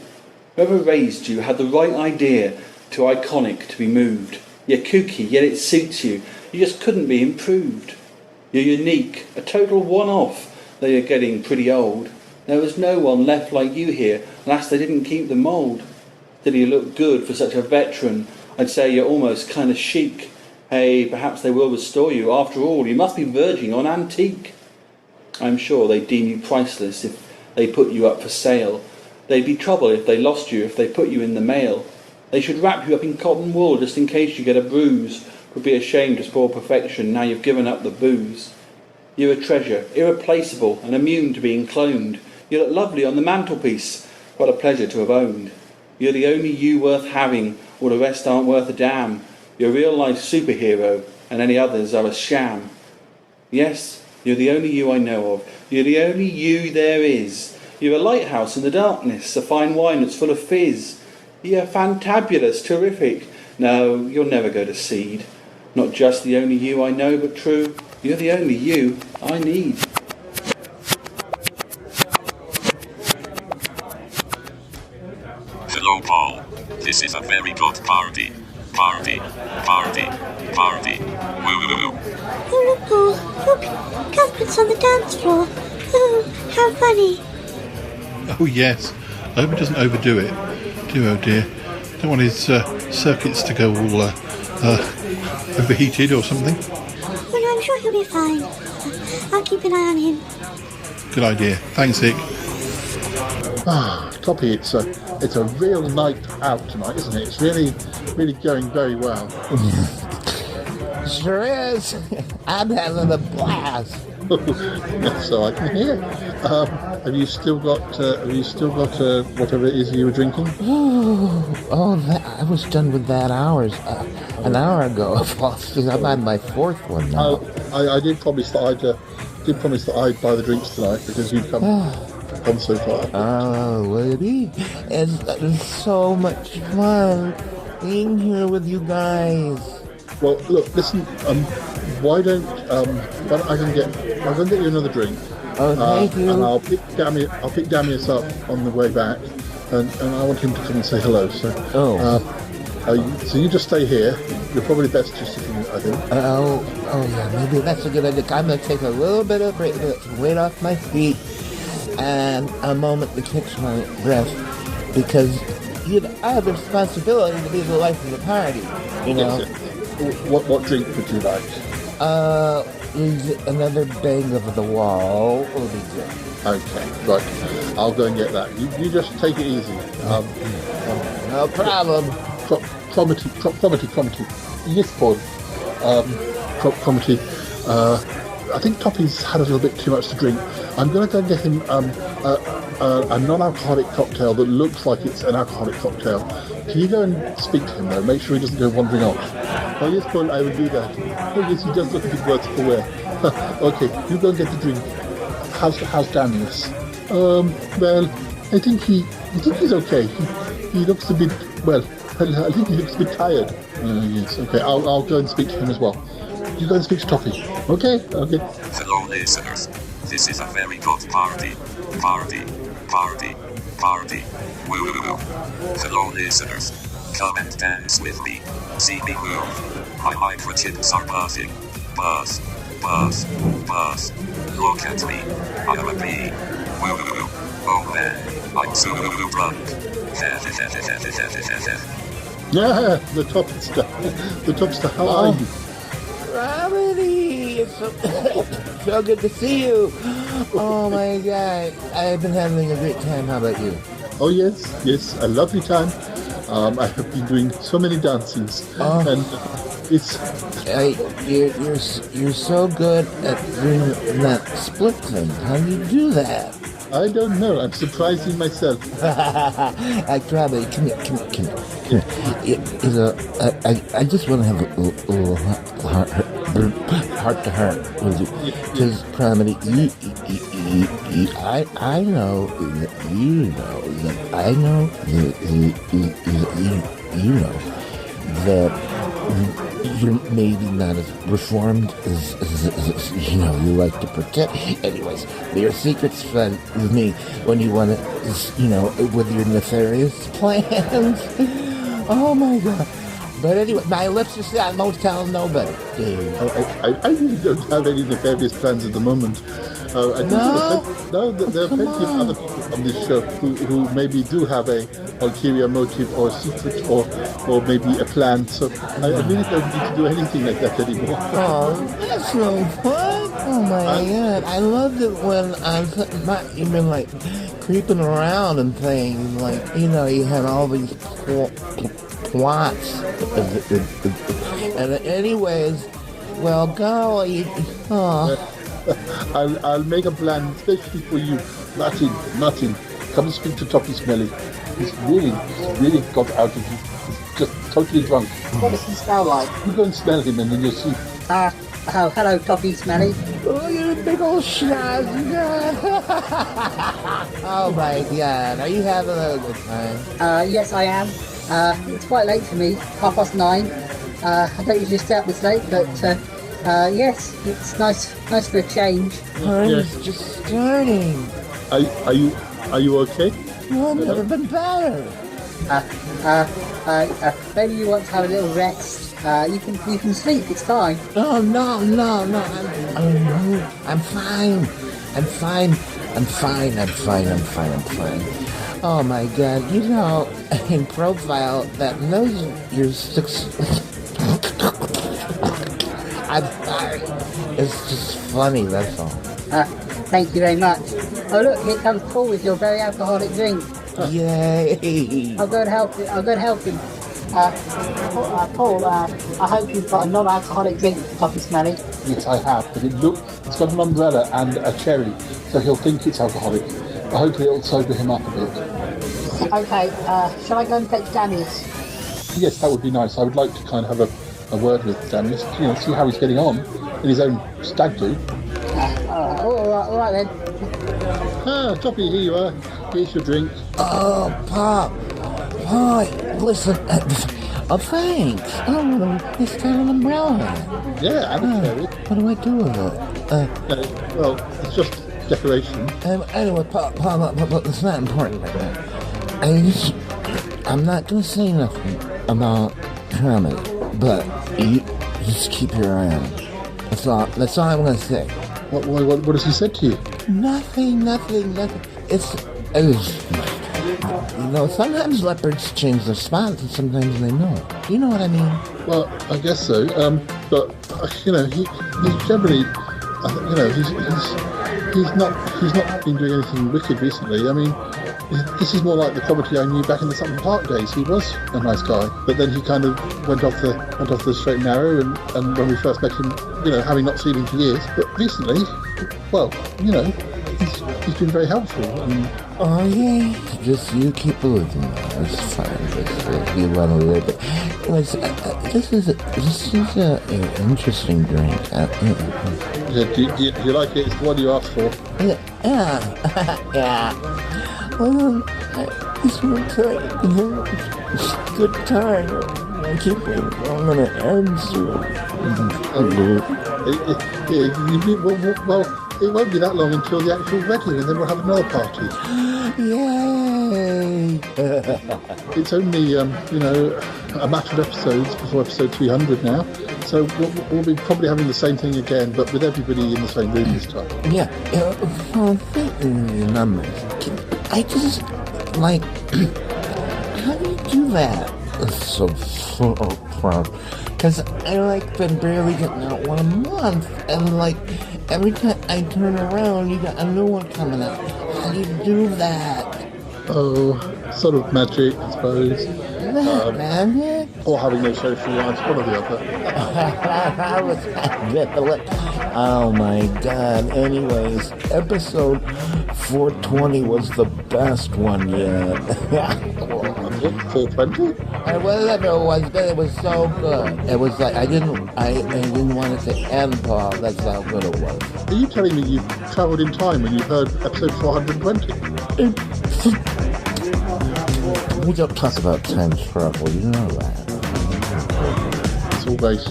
Whoever raised you had the right idea, too iconic to be moved. You're kooky, yet it suits you. You just couldn't be improved. You're unique, a total one-off, though you're getting pretty old. There was no one left like you here, unless they didn't keep the mould. Did you look good for such a veteran? I'd say you're almost kind of chic. Hey, perhaps they will restore you. After all, you must be verging on antique. I'm sure they'd deem you priceless if they put you up for sale. They'd be trouble if they lost you, if they put you in the mail. They should wrap you up in cotton wool just in case you get a bruise. Would be a shame to spoil perfection now you've given up the booze. You're a treasure, irreplaceable and immune to being cloned. You look lovely on the mantelpiece. What a pleasure to have owned. You're the only you worth having, all the rest aren't worth a damn. You're a real-life superhero, and any others are a sham. Yes, you're the only you I know of. You're the only you there is. You're a lighthouse in the darkness, a fine wine that's full of fizz. You're fantabulous, terrific. No, you'll never go to seed. Not just the only you I know, but true. You're the only you I need. Hello, Paul. This is a very good party. Party. Party. Party. Woo woo woo. Oh, look, Paul. Look, Cuthbert's on the dance floor. Oh, how funny. Oh yes, I hope he doesn't overdo it. Oh dear. Don't want his circuits to go all overheated or something. Oh no, I'm sure he'll be fine. I'll keep an eye on him. Good idea. Thanks, Ick. Toppy, it's a real night out tonight, isn't it? It's really going very well. Sure is. I'm having a blast. So I can hear. Have you still got whatever it is you were drinking? I was done with that an hour ago. I'm on my fourth one now. I did promise that I'd buy the drinks tonight because you'd come so far. Oh, lady, it's so much fun being here with you guys. Well, look, listen. Why don't I can get you another drink? Oh, thank you. And I'll pick Damius up on the way back, and I want him to come and say hello. So, so you just stay here. You're probably best just sitting, I think. Oh yeah, maybe that's a good idea. I'm gonna take a little bit of break, weight off my feet, and a moment to catch my breath, because I have a responsibility to be the life of the party. You know. Yes. What drink would you like? Another bang of the wall will be good. Okay, right. I'll go and get that. You just take it easy. No problem. Cromitty. Yes, Paul. Cromitty. I think Toppy's had a little bit too much to drink. I'm going to go and get him a non-alcoholic cocktail that looks like it's an alcoholic cocktail. Can you go and speak to him, though? Make sure he doesn't go wandering off. Oh, yes, Paul, I will do that. Oh, yes, he does look a bit worse for wear. Okay, you go and get the drink. How's Daniels? Well, I think he's okay. He looks a bit, I think he looks a bit tired. Yes, okay, I'll go and speak to him as well. You go and speak to Toppy. Okay. Hello, listeners. This is a very good party. Party. Party. Party. Woo woo woo. Hello, listeners. Come and dance with me. See me move. My microchips are buzzing. Buzz. Buzz. Buzz. Look at me. I am a bee. Woo woo woo. Oh man, I'm so woo woo drunk. Yeah, the top stuff. How are you? Gravity! It's so good to see you. Oh my God, I've been having a great time. How about you? Oh yes, a lovely time. I have been doing so many dances, and it's. You're so good at doing that split thing. How do you do that? I don't know. I'm surprising myself. I probably come here. I just want to have a little heart to heart with you, because Pramity, I know that you know that I know that you know that you're maybe not as reformed as you like to pretend. Anyways, your secret's fun with me when you want to, with your nefarious plans. Oh my God. But anyway, my lips are set. Most tell nobody. I really don't have any nefarious plans at the moment. I think there are plenty of other people on this show who maybe do have a ulterior motive or a secret or maybe a plan. So I really don't need to do anything like that anymore. Oh, that's no fun. Oh my God. I loved it when I'm not even like creeping around and things. Like, you know, you had all these plots. And anyways, well, golly. Oh. I'll make a plan especially for you. Martin, come and speak to Toppy Smelly. He's really got out of it. He's just totally drunk. What does he smell like? You go and smell him and then you'll see. Oh, hello, Toppy Smelly. Oh, you're a big old schnoz. Oh my God, are you having a good time? Yes, I am. It's quite late for me, 9:30. I don't usually stay up this late, but yes, it's nice for a change. Party's just starting. Are you okay? No, I've never been better. Maybe you want to have a little rest. You can sleep. It's fine. Oh no! I'm fine. Oh my God! You know, in profile, that knows you're 6. I'm sorry. It's just funny. That's all. Thank you very much. Oh look, here comes Paul with your very alcoholic drink. Yay! I'll go and help him. Paul, I hope you've got a non-alcoholic drink for Toppy Smelly. Yes, I have, but it's got an umbrella and a cherry, so he'll think it's alcoholic. But hopefully it'll sober him up a bit. Okay, shall I go and fetch Damius? Yes, that would be nice. I would like to kind of have a word with Damius, see how he's getting on in his own Stag-Do. All right then. Toppy, here you are. Here's your drink. Oh, Pop. Boy, listen. Oh, thanks. Oh, it's got an umbrella. Yeah, and a cherry. What do I do with it? Well, it's just decoration. Anyway, Pop, it's not important right now. I'm not going to say nothing about comedy, but you just keep your eye on it. That's all I'm going to say. What has he said to you? Nothing. It's you know, sometimes leopards change their spots and sometimes they don't. You know what I mean? Well, I guess so. But he's generally, he's not been doing anything wicked recently. I mean, this is more like the Cromitty I knew back in the Sutton Park days. He was a nice guy, but then he kind of went off the straight and narrow. And when we first met him, having not seen him for years, but recently, well, he's been very helpful. Oh yeah, just you keep believing. It's fine. Just you run a little bit. Anyways, this is an interesting drink. Do you like it? It's the one you asked for. Yeah. Well, it's a good time. I keep waiting. I'm gonna answer. Well, it won't be that long until the actual wedding, and then we'll have another party. Yay! It's only, a matter of episodes before episode 300 now. So we'll be probably having the same thing again, but with everybody in the same room this time. Yeah. Numbers. I just, like, how do you do that? It's so proud. Because I, been barely getting out one a month, and, every time I turn around, you got a new one coming out. How do you do that? Oh, sort of magic, I suppose. Magic? Or having no social lives, one or the other. Oh my God. Anyways, episode 420 was the best one yet. 420? Whatever it was, but it was so good. It was like, I didn't want it to end, Paul. That's how good it was. Are you telling me you travelled in time when you heard episode 420? We don't talk about time travel, you know that.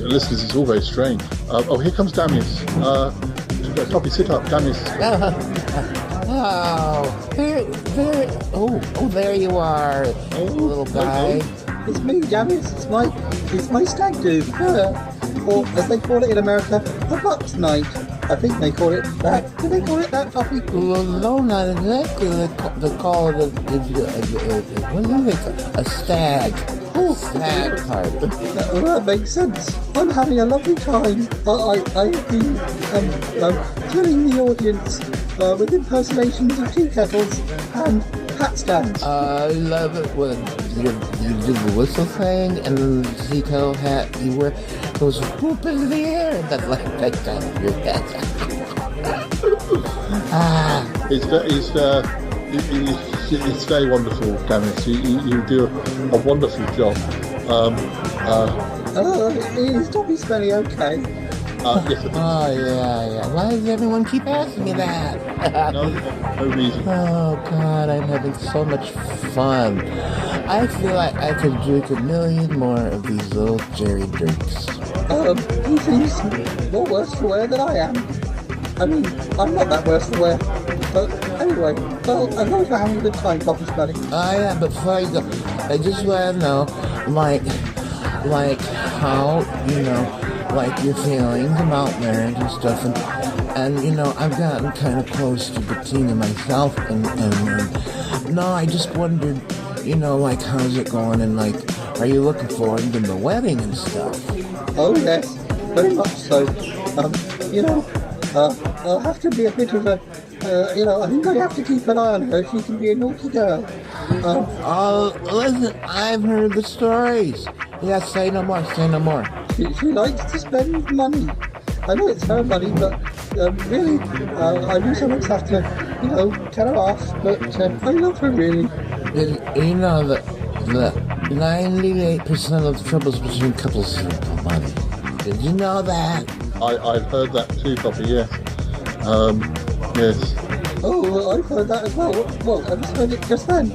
Listeners, it's all very strange. Here comes Damius. Toppy, sit up, Damius. There you are, little guy. It's me, Damius. It's It's my Stag-Do. Or, as they call it in America, a buck's night. I think they call it that. Do they call it that, Puppy? Well, no, not exactly. They call it a stag. Stag party. Well, that makes sense. I'm having a lovely time. I've been thrilling the audience with impersonations of tea kettles and hat stands. I love it when you do the whistle thing and the tea kettle hat you wear goes whoop in the air. That's like that kind of your head. It's very wonderful, Dennis. You do a wonderful job. Is Dobby Smelly okay? Yes, yeah. Why does everyone keep asking me that? No reason. Oh, God, I'm having so much fun. I feel like I could drink a million more of these little Jerry drinks. He seems more worse for wear than I am. I mean, I'm not that worse for wear. But anyway, well, I'm going to have a good time, Poppy Smelly. Yeah, but before you go, I just want to know, like how, like your feelings about marriage and stuff, and I've gotten kind of close to Bettina myself, and no, I just wondered, like how's it going, and like, are you looking forward to the wedding and stuff? Oh yes, very much so. I'll have to be a bit of a, I think I have to keep an eye on her. She can be a naughty girl. Listen, I've heard the stories. Yeah, say no more. She likes to spend money. I know it's her money, but really, I do sometimes have to, tell her off. But I love her really. You know that 98% of the troubles between couples is money. Did you know that? I've heard that too, Poppy. Yes. Yes. Oh, I've heard that as well. Well, I just heard it just then.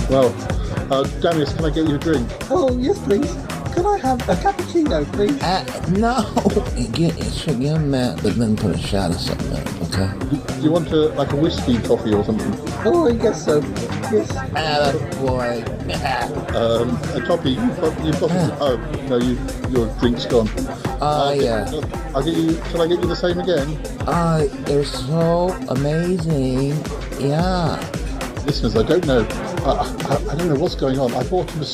Well, Dennis, can I get you a drink? Oh, yes, please. Can I have a cappuccino, please? No. Give him that, but then put a shot of something in it, okay? Do you want a whiskey coffee or something? Oh, I guess so. Yes. Boy. Toppy, you've got your drink's gone. Yeah. Shall I get you the same again? They're so amazing. Yeah. Listeners, I don't know. I don't know what's going on. I bought him a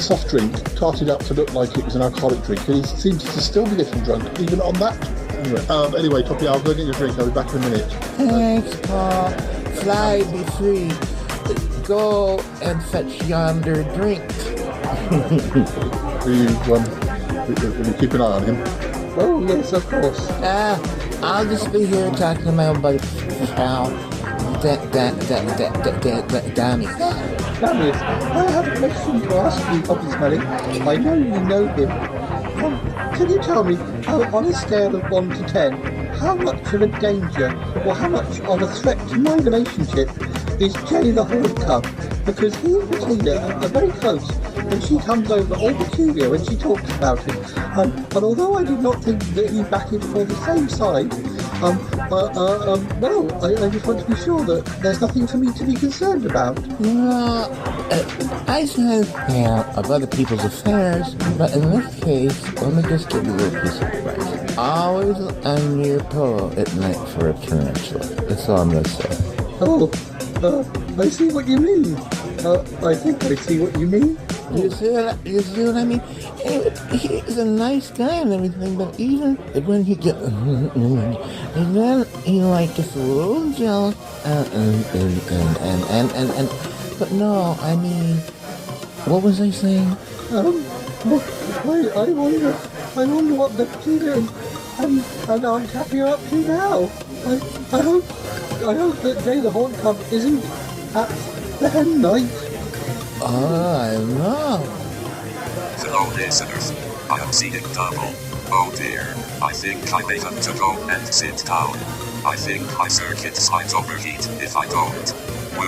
soft drink, tarted up to look like it was an alcoholic drink, and he seems to still be getting drunk, even on that. Anyway, Toppy, I'll go get you a drink. I'll be back in a minute. Thanks, Paul. Fly, be free. Go and fetch yonder drink. Will you keep an eye on him? Oh, yes, of course. I'll just be here talking to my old buddy, pal. Danny. Daniel, I have a question to ask you, Poppy Smelly. I know you know him. Can you tell me, on a scale of 1 to 10, how much of a danger or how much of a threat to my relationship is Jay the Horned Cub? Because he and Bettina are very close, and she comes over all peculiar when she talks about him. And although I did not think that he batted for the same side, I just want to be sure that there's nothing for me to be concerned about. I said of other people's affairs, but in this case, let me just give you a little piece of advice. Always on your pillow at night for a tarantula. That's all I'm going to say. Oh, I see what you mean. I think I see what you mean. You see what I mean? He's a nice guy and everything, but even when he gets, and then he like gets a little jealous, and but no, I mean, what was I saying? I wonder what Bettina and Aunt Taffy are up to now. I hope that Jay the Horned Cub isn't at the hen night. I don't know. Hello listeners, I am seeing double. Oh dear, I think I may have to go and sit down. I think my circuits might overheat if I don't. I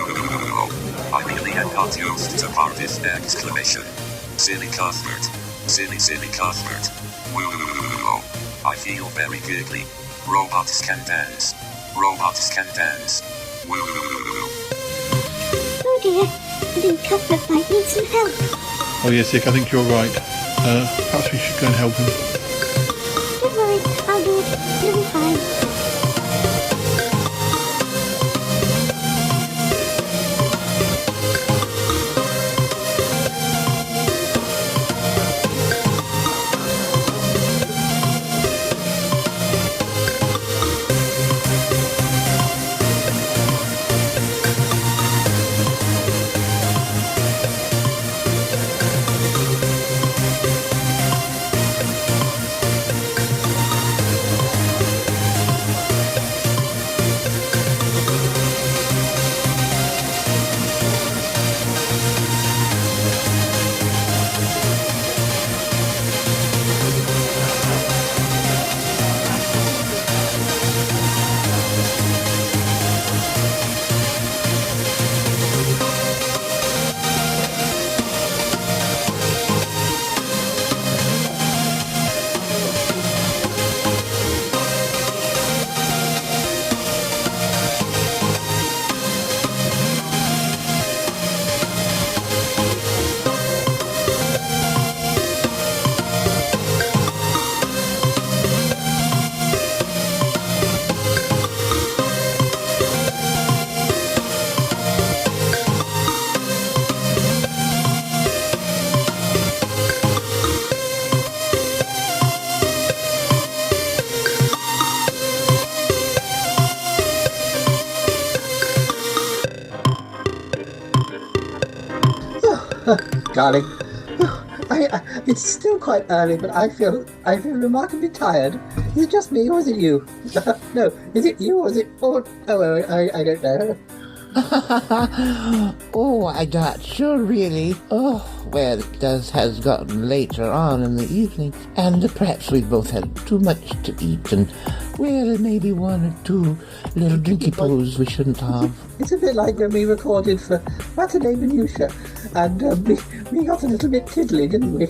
really am not used to Barbie's exclamation. Silly Cuthbert. Silly Cuthbert. I feel very giggly. Robots can dance. Oh dear, I think Cuthbert might need some help. Oh yes, Dick, I think you're right. Perhaps we should go and help him. Don't worry, I'll do it. It'll be fine. Darling, it's still quite early, but I feel remarkably tired. Is it just me, or is it you? No, is it you, or is it? I don't know. Oh, I'm not sure, really. Oh, well, it has gotten later on in the evening, and perhaps we've both had too much to eat, and, well, maybe one or two little drinky poos we shouldn't have. It's a bit like when we recorded for Saturday Minutia, and we got a little bit tiddly, didn't we?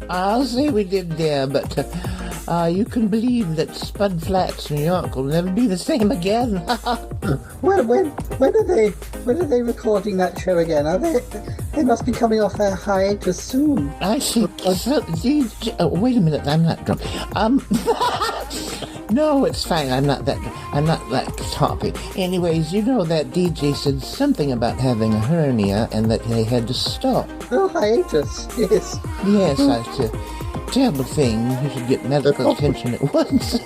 I'll say we did there, but you can believe that Spud Flats, New York, will never be the same again. Well, when are they recording that show again? Are they must be coming off their hiatus soon. I think so. Wait a minute, I'm not drunk. No, it's fine. I'm not that topic. Anyways, you know that DJ said something about having a hernia and that they had to stop. Oh, hiatus. Yes. Yes, that's a terrible thing. You should get medical attention at once.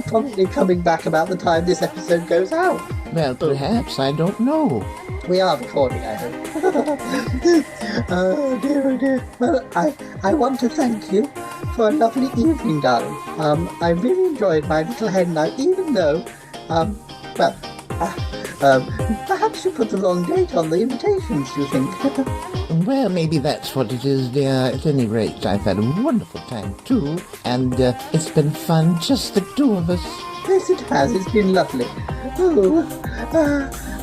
Probably coming back about the time this episode goes out. Well, perhaps. I don't know. We are recording, I hope. Oh dear. Well, I want to thank you for a lovely evening, darling. I really enjoyed my little hen night, even though, perhaps you put the wrong date on the invitations, do you think? Well, maybe that's what it is, dear. At any rate, I've had a wonderful time, too, and it's been fun, just the two of us. Yes, it has. It's been lovely.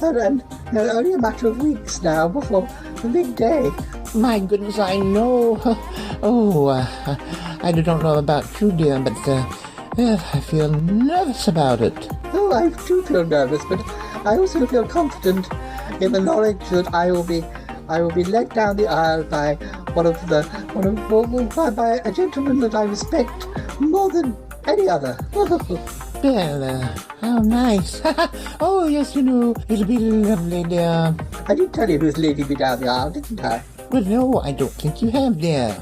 And only a matter of weeks now before the big day. My goodness, I know. I don't know about you, dear, but I feel nervous about it. Oh, I do feel nervous, but I also feel confident in the knowledge that I will be led down the aisle by by a gentleman that I respect more than any other. Well, how nice. Oh, yes, you know, it'll be lovely, dear. I did tell you who's leading me down the aisle, didn't I? Well, no, I don't think you have, dear.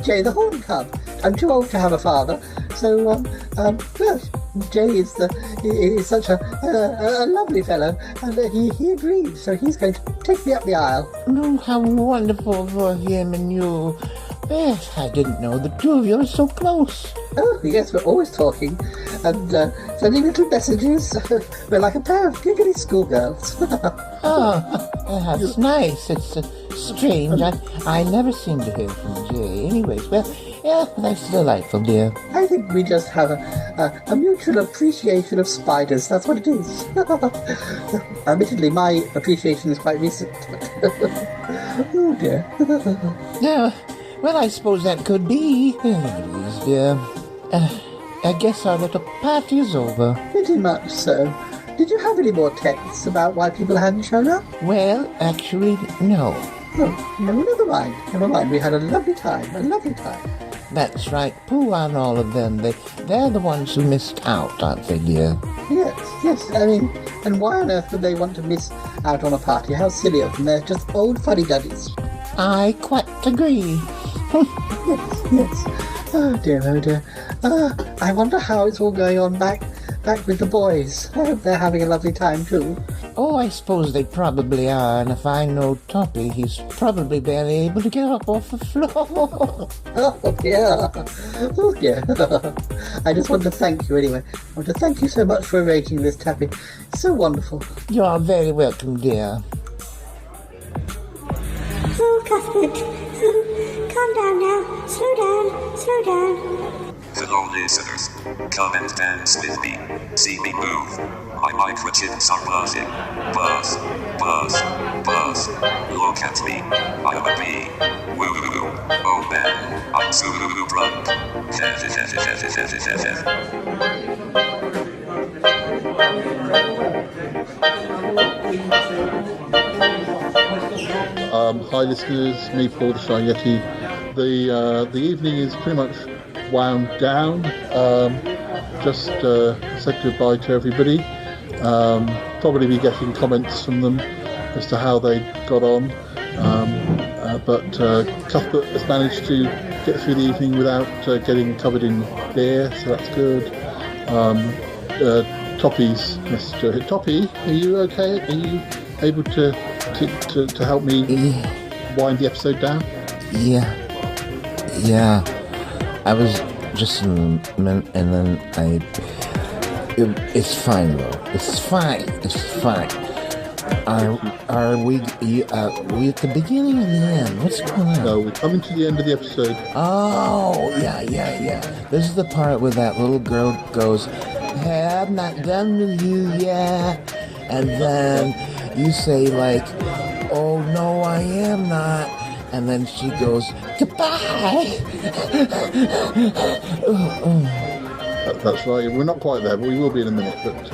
Jay the Horn Cub. I'm too old to have a father, so, well, Jay is such a lovely fellow, and he agreed, so he's going to take me up the aisle. Oh, how wonderful for him and you. Yes, I didn't know the two of you were so close. Oh, yes, we're always talking, and sending little messages. We're like a pair of giggly schoolgirls. Oh, that's nice. It's strange. I never seem to hear from Jay. Anyways, well, yeah, that's delightful, dear. I think we just have a mutual appreciation of spiders. That's what it is. Admittedly, my appreciation is quite recent. Oh, dear. Yeah. Well, I suppose that could be. Anyways, dear, I guess our little party is over. Pretty much so. Did you have any more texts about why people hadn't shown up? Well, actually, no. Oh, no, never mind. Never mind. We had a lovely time. A lovely time. That's right. Pooh on all of them. They're the ones who missed out, aren't they, dear? Yes. I mean, and why on earth would they want to miss out on a party? How silly of them. They're just old fuddy-duddies. I quite agree. Yes. Oh dear. I wonder how it's all going on back with the boys. I hope they're having a lovely time too. Oh, I suppose they probably are, and if I know Toppy, he's probably barely able to get up off the floor. Oh dear. I just want to thank you anyway. I want to thank you so much for arranging this, Tappy. It's so wonderful. You're very welcome, dear. Oh, Cuthbert. Calm down now. Slow down. Hello listeners, come and dance with me. See me move. My microchips are buzzing. Buzz. Look at me. I'm a bee. Woo. Oh man, I'm so drunk. Hi listeners, me Paul the Shy Yeti. The evening is pretty much wound down. Just said goodbye to everybody. Probably be getting comments from them as to how they got on. But Cuthbert has managed to get through the evening without getting covered in beer, so that's good. Toppy's Mr. Toppy, are you okay? Are you able to help me wind the episode down? Yeah. I was just a minute, and then it's fine though. It's fine. Are we at the beginning or the end? What's going on? No, we're coming to the end of the episode. Oh, yeah. This is the part where that little girl goes, "Hey, I'm not done with you yet," and then you say like, "Oh no, I am not." And then she goes, "Goodbye." That's right. We're not quite there, but we will be in a minute. But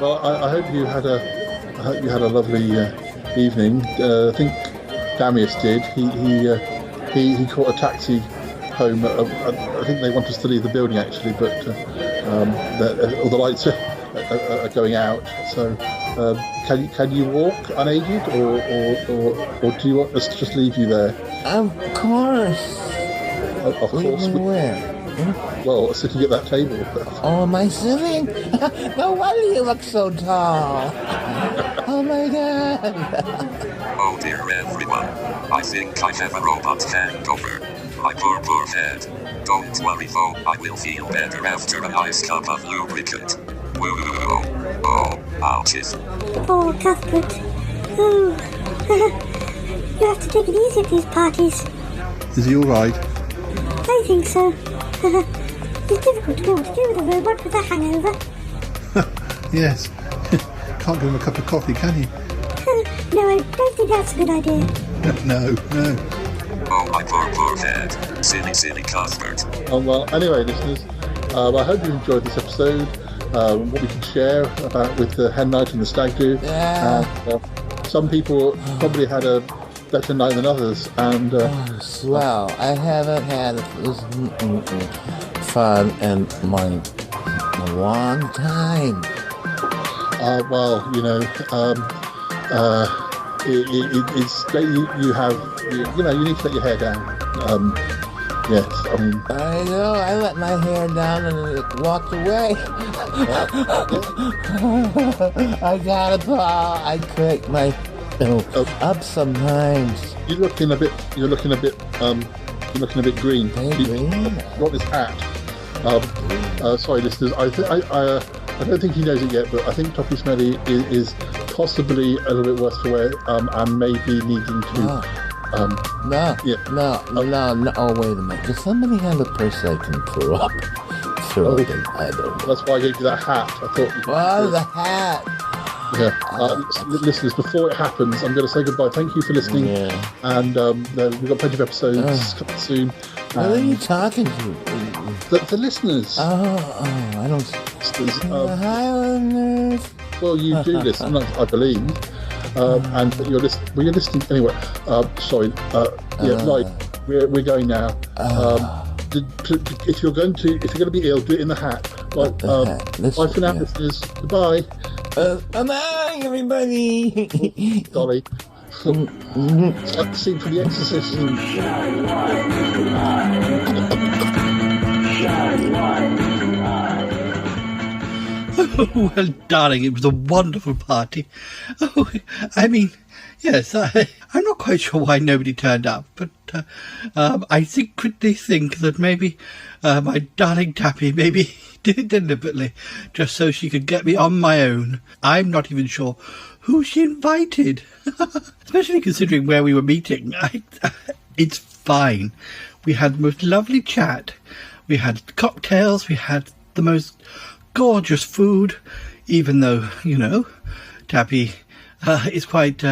well, I hope you had a lovely evening. I think Damius did. He caught a taxi home. I think they want us to leave the building actually, but all the lights are going out. So can you walk unaided, or do you want us to just leave you there? Of course. Of course. Where? Well, sitting at that table. Oh, am I sitting? No wonder you look so tall. Oh my God. Oh dear everyone. I think I have a robot hangover. My poor head. Don't worry though, I will feel better after a nice cup of lubricant. Woo. Oh, ouches. Oh, Cuthbert. Oh. You have to take it easy at these parties. Is he alright? I think so. It's difficult to know what to do with a robot with a hangover. Yes. Can't give him a cup of coffee, can you? No, I don't think that's a good idea. No. Oh, my poor head. Silly Cuthbert. Well, anyway, listeners, I hope you enjoyed this episode. What we can share about with the hen night and the Stag-Do. Yeah. Some people probably had a better night than others, and swell. I haven't had this fun in a long time. Well, you know, it's great you have, you need to let your hair down. Yes, I mean... I know, I let my hair down and it walked away. I got a ball. I crack my up sometimes. You're looking a bit green. Green? Got this hat. Sorry, listeners. I don't think he knows it yet, but I think Toppy Smelly is possibly a little bit worse for wear, and maybe needing to. No. Oh, wait a minute. Does somebody have a purse I can throw up? I don't know. That's why I gave you that hat. I thought. Oh, the hat. Yeah. Listeners, before it happens, I'm going to say goodbye. Thank you for listening. Yeah. And we've got plenty of episodes coming soon. Who are you talking to? The listeners. I don't. The Highlanders. Well, you do listen, I believe. and you're listening. Well, you're listening anyway. Sorry. Right. We're going now. If you're going to be ill, do it in the hat. Right. Bye for now, listeners. Goodbye. Bye, everybody. Dolly. It's like the scene from The Exorcist. Oh, well, darling, it was a wonderful party. Oh, I mean, yes, I'm not quite sure why nobody turned up, but I secretly think that maybe my darling Tappy maybe did it deliberately, just so she could get me on my own. I'm not even sure who she invited, especially considering where we were meeting. It's fine. We had the most lovely chat. We had cocktails. We had the most gorgeous food, even though, Tappy is quite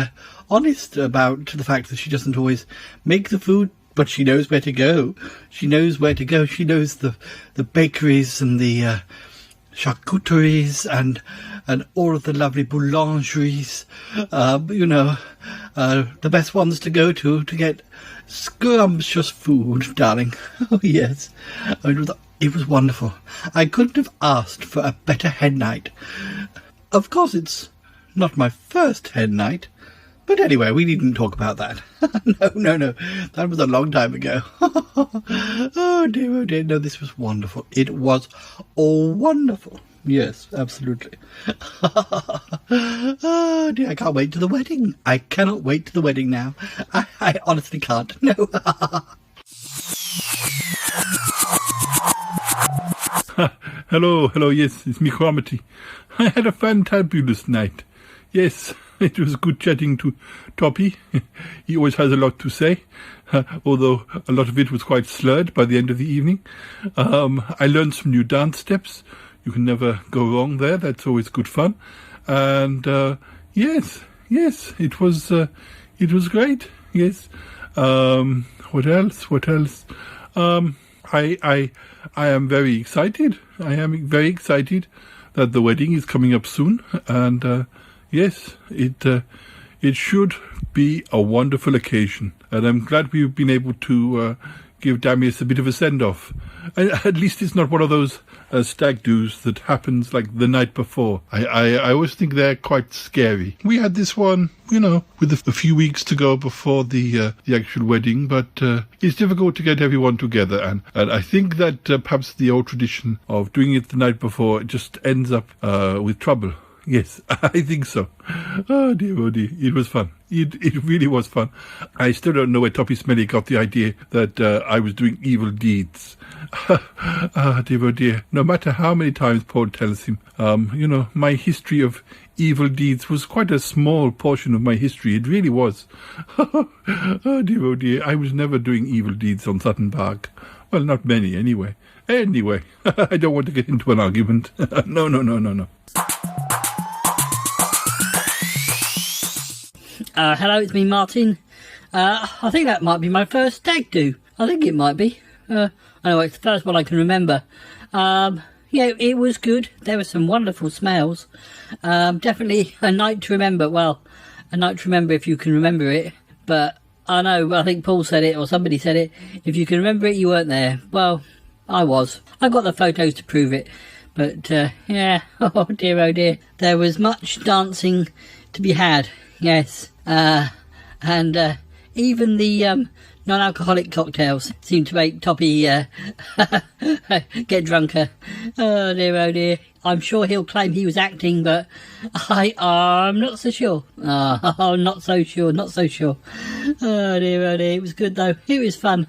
honest about the fact that she doesn't always make the food, but she knows where to go. She knows where to go. She knows the bakeries and the charcuteries and all of the lovely boulangeries, the best ones to go to get scrumptious food, darling. Oh, yes. It was wonderful. I couldn't have asked for a better hen night. Of course, it's not my first hen night, but anyway, we needn't talk about that. No. That was a long time ago. Oh dear. No, this was wonderful. It was all wonderful. Yes, absolutely. Oh dear, I can't wait to the wedding. I cannot wait to the wedding now. I honestly can't. No. Hello, yes, it's me, Cromarty. I had a fantabulous night. Yes, it was good chatting to Toppy. He always has a lot to say, although a lot of it was quite slurred by the end of the evening. I learned some new dance steps. You can never go wrong there. That's always good fun. And yes, it was great. Yes. What else? I am very excited. I am very excited that the wedding is coming up soon, and yes, it should be a wonderful occasion, and I'm glad we've been able to give Damius a bit of a send-off. At least it's not one of those stag-do's that happens like the night before. I always think they're quite scary. We had this one, with a few weeks to go before the actual wedding, but it's difficult to get everyone together, and I think that perhaps the old tradition of doing it the night before just ends up with trouble. Yes, I think so. Oh dear, it was fun. It really was fun. I still don't know where Toppy Smelly got the idea that I was doing evil deeds. Oh dear. No matter how many times Paul tells him, my history of evil deeds was quite a small portion of my history. It really was. Oh dear. I was never doing evil deeds on Sutton Park. Well, not many anyway. Anyway, I don't want to get into an argument. No. Hello, it's me, Martin. I think that might be my first Stag-Do. I think it might be. Anyway, it's the first one I can remember. It was good. There were some wonderful smells. Definitely a night to remember. Well, a night to remember if you can remember it. But I think Paul said it, or somebody said it. If you can remember it, you weren't there. Well, I was. I've got the photos to prove it. But, yeah, oh dear. There was much dancing to be had. Yes, and even the non-alcoholic cocktails seem to make Toppy get drunker. Oh dear. I'm sure he'll claim he was acting, but I'm not so sure. Not so sure. Oh dear. It was good though. It was fun.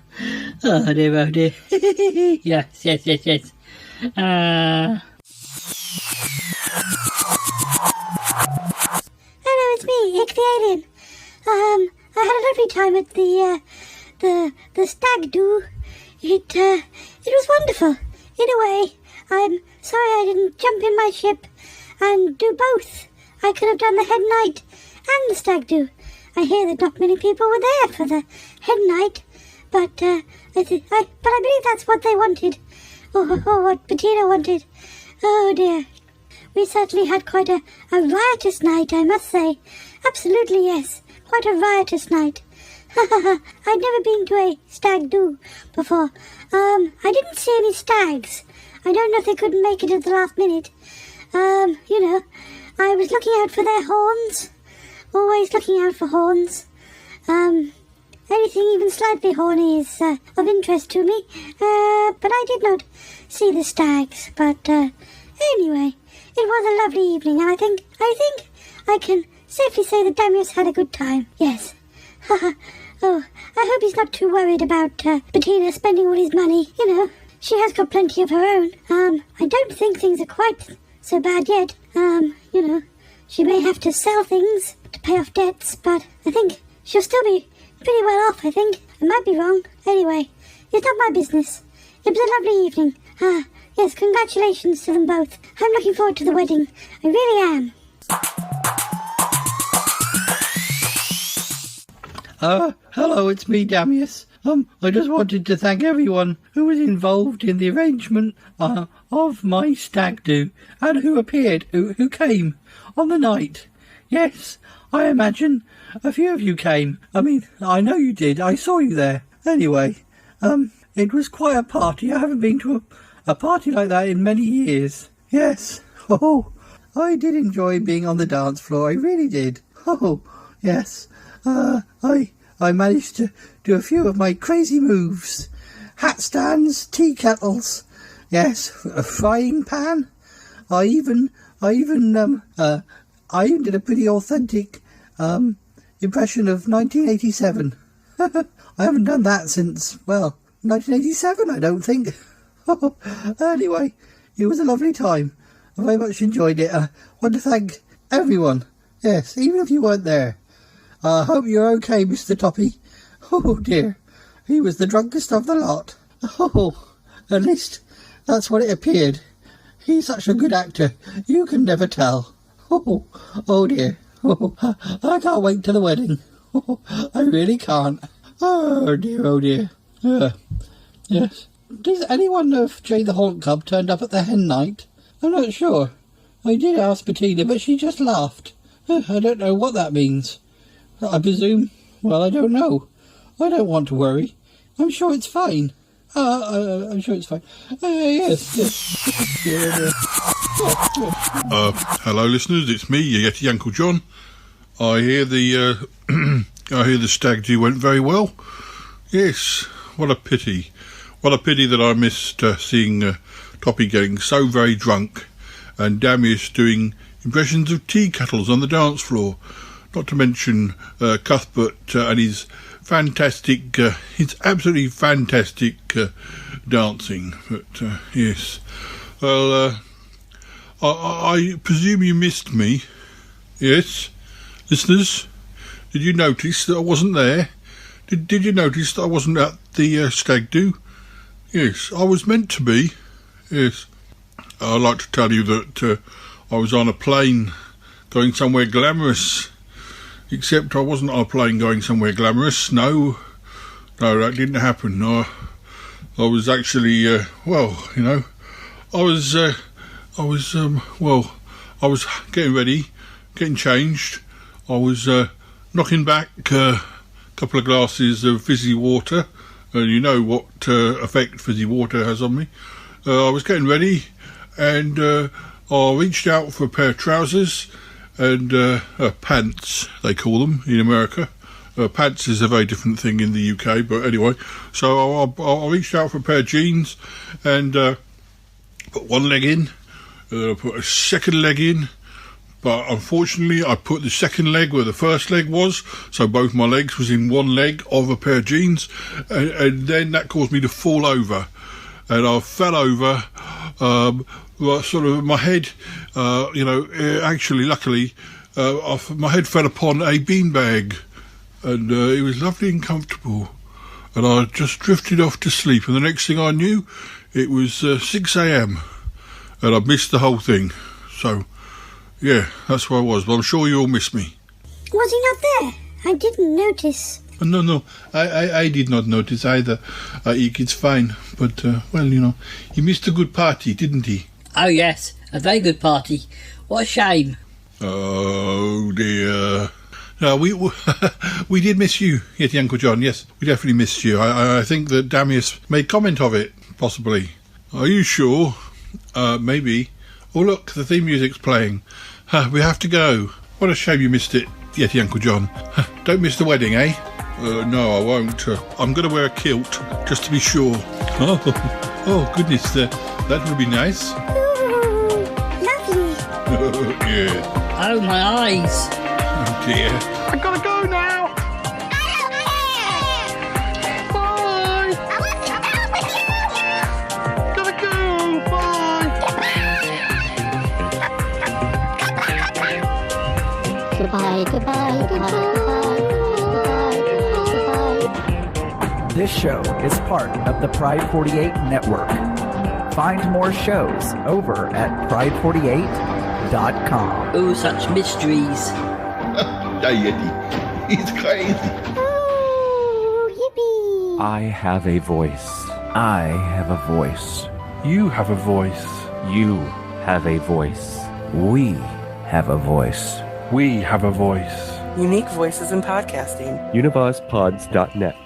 Oh dear. Yes. Hello, it's me, Ick the Alien. I had a lovely time at the Stag-Do. It was wonderful. In a way, I'm sorry I didn't jump in my ship and do both. I could have done the hen night and the Stag-Do. I hear that not many people were there for the hen night, but I believe that's what they wanted. Or what Bettina wanted. Oh dear. We certainly had quite a riotous night, I must say. Absolutely, yes. Quite a riotous night. I'd never been to a stag-do before. I didn't see any stags. I don't know if they couldn't make it at the last minute. I was looking out for their horns. Always looking out for horns. Anything even slightly horny is of interest to me. But I did not see the stags. But anyway, it was a lovely evening, and I think I can safely say that Damius had a good time. Yes. Oh, I hope he's not too worried about Bettina spending all his money. She has got plenty of her own. I don't think things are quite so bad yet. She may have to sell things to pay off debts, but I think she'll still be pretty well off, I think. I might be wrong. Anyway, it's not my business. It was a lovely evening. Yes, congratulations to them both. I'm looking forward to the wedding. I really am. Hello, it's me, Damius. I just wanted to thank everyone who was involved in the arrangement of my stag-do and who appeared, who came on the night. Yes, I imagine a few of you came. I mean, I know you did. I saw you there. Anyway, it was quite a party. I haven't been to a party like that in many years. Yes. Oh, I did enjoy being on the dance floor. I really did. Oh, yes. I managed to do a few of my crazy moves. Hat stands, tea kettles, yes, a frying pan. I even did a pretty authentic impression of 1987. I haven't done that since, 1987, I don't think. Anyway, it was a lovely time. I very much enjoyed it. I want to thank everyone. Yes, even if you weren't there. I hope you're okay, Mr. Toppy. Oh dear, he was the drunkest of the lot. Oh, at least that's what it appeared. He's such a good actor, you can never tell. Oh dear. I can't wait to the wedding. I really can't. Oh dear. Yes. Does anyone know if Jay the Haunt Cub turned up at the hen night? I'm not sure. I did ask Bettina, but she just laughed. I don't know what that means. I presume... I don't know. I don't want to worry. I'm sure it's fine. I'm sure it's fine. Yes. Hello, listeners. It's me, your Yeti Uncle John. I hear the stag-do went very well. Yes. What a pity. What a pity that I missed seeing Toppy getting so very drunk and Damius doing impressions of tea kettles on the dance floor. Not to mention Cuthbert and his absolutely fantastic dancing. But yes, well, I presume you missed me. Yes, listeners, did you notice that I wasn't there? Did you notice that I wasn't at the stag-do? Yes, I was meant to be. Yes, I'd like to tell you that I was on a plane going somewhere glamorous. Except I wasn't on a plane going somewhere glamorous. No, that didn't happen. I was actually, I was getting ready, getting changed. I was knocking back a couple of glasses of fizzy water, and you know what effect fizzy water has on me. I was getting ready, and I reached out for a pair of trousers. And pants, they call them in America. Pants is a very different thing in the UK, but anyway. So I reached out for a pair of jeans and put one leg in. I put a second leg in. But unfortunately, I put the second leg where the first leg was. So both my legs was in one leg of a pair of jeans. And then that caused me to fall over. And I fell over... sort of my head, actually, luckily, my head fell upon a beanbag, and it was lovely and comfortable, and I just drifted off to sleep, and the next thing I knew, it was 6 a.m, and I missed the whole thing. So, yeah, that's where I was, but I'm sure you all missed me. Was he not there? I didn't notice. No, I did not notice either. It's fine, but, he missed a good party, didn't he? Oh yes, a very good party. What a shame. Oh dear. No, we did miss you, Yeti Uncle John. Yes, we definitely missed you. I think that Damius made comment of it, possibly. Are you sure? Maybe. Oh, look, the theme music's playing. We have to go. What a shame you missed it, Yeti Uncle John. Don't miss the wedding, eh? No, I won't. I'm going to wear a kilt, just to be sure. Oh goodness, that would be nice. Ooh, lovely. Yeah. Oh, my eyes. Oh, dear. I gotta go now. Bye. Gotta go. Bye. Goodbye, goodbye, goodbye. This show is part of the Pride 48 network. Find more shows over at pride48.com. Oh, such mysteries. Yeti. He's crazy. Oh, yippee. I have a voice. I have a voice. You have a voice. You have a voice. We have a voice. We have a voice. Unique voices in podcasting. UnivazPods.net.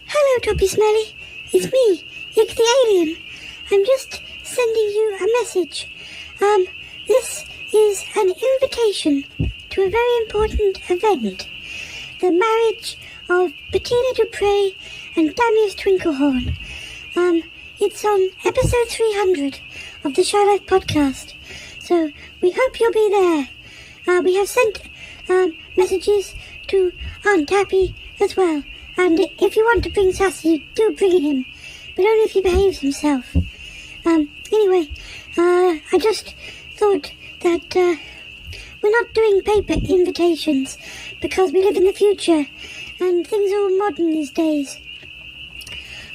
Hello, Toppy Smelly. It's me, Yick the Alien. I'm just sending you a message. This is an invitation to a very important event. The marriage of Bettina Dupre and Damius Twinklehorn. It's on episode 300 of the Shy Life podcast. So we hope you'll be there. We have sent messages to Aunt Tappy as well. And if you want to bring Sassy, do bring him. But only if he behaves himself. Anyway, I just thought that we're not doing paper invitations because we live in the future and things are all modern these days.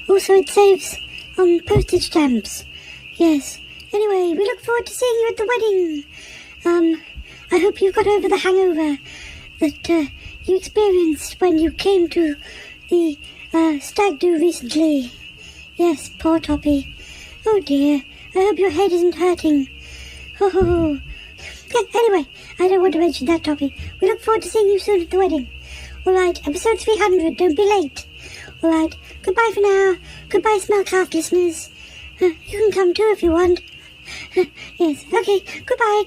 Also, it saves on postage stamps. Yes. Anyway, we look forward to seeing you at the wedding. I hope you got over the hangover that you experienced when you came to the Stag-Do recently. Yes, poor Toppy. Oh dear, I hope your head isn't hurting. Oh. Yeah, anyway, I don't want to mention that, Toppy. We look forward to seeing you soon at the wedding. Alright, episode 300, don't be late. Alright, goodbye for now. Goodbye, Smellcast listeners. You can come too if you want. Yes, okay, goodbye.